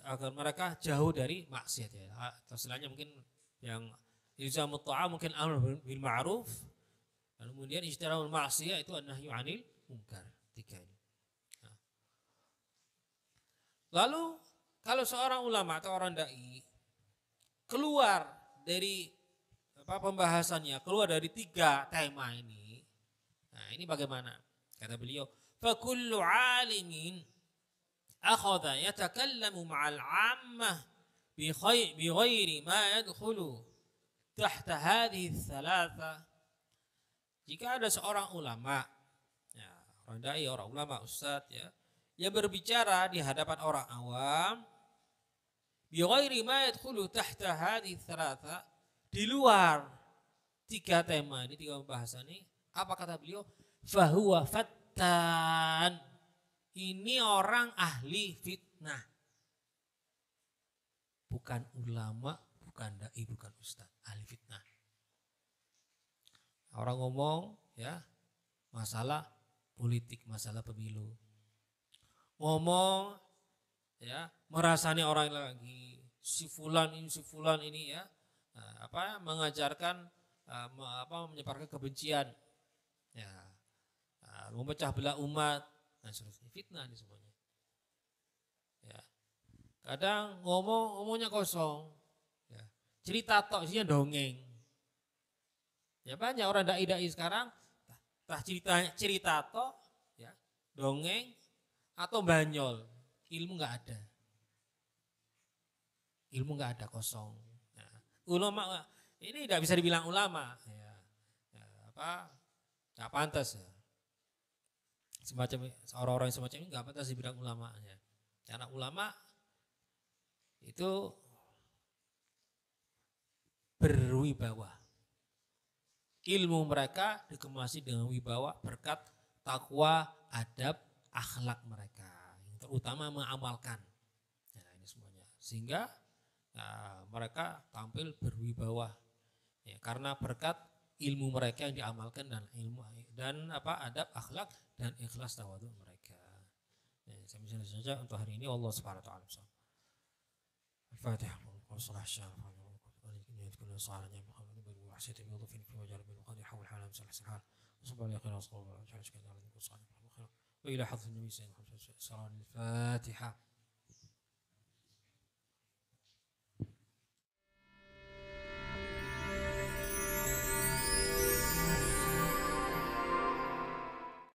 agar mereka jauh dari maksiat ya. Atau istilahnya mungkin yang ilzamut ta'ah, mungkin amr bil ma'ruf. Lalu kemudian ijtinabul ma'siyah itu an-nahyu 'anil munkar. 3 ini. Lalu kalau seorang ulama atau orang dai keluar dari pembahasannya, keluar dari 3 tema ini, nah ini bagaimana? Kata beliau, fa kullu 'alimin akhadha yatakallamu ma'al 'ammah bi ghairi ma yadkhulu tahta hadhihi thalatha. Jika ada seorang ulama, ya, orang dai, orang ulama, ustadz ya, yang berbicara di hadapan orang awam bi ghairi ma yadkhulu tahta hadhihi thalatha, di luar 3 tema ini, 3 pembahasan ini, apa kata beliau? Fahuwa fattan, ini orang ahli fitnah. Bukan ulama, bukan dai, bukan ustaz, ahli fitnah. Orang ngomong ya masalah politik, masalah pemilu. Ngomong ya merasani orang lagi, si fulan ini ya mengajarkan menyebarkan kebencian ya, memecah belah umat dan seterusnya. Fitnah ini semuanya. Ya. Kadang ngomongnya kosong. Ya. Cerita tok isinya dongeng. Ya banyak orang dai sekarang tah cerita tok ya, dongeng atau banyol. Ilmu enggak ada. Ilmu enggak ada, kosong. Ya. Ulama ini tidak bisa dibilang ulama ya. Enggak pantas ya. Semacam orang-orang semacam ini enggak pantas dibilang ulama ya. Karena ulama itu berwibawa. Ilmu mereka dikemasi dengan wibawa berkat takwa, adab, akhlak mereka. Yang terutama mengamalkan. Nah, ini semuanya. Sehingga mereka tampil berwibawa. Ya, karena berkat ilmu mereka yang diamalkan dan adab, akhlak dan ikhlas tawadhu mereka. Ya, sampai sini saja untuk hari ini. Allah Subhanahu wa taala. Al-Fatihah. وإلى حظ النبي صلى الله عليه وسلم. الفاتحة.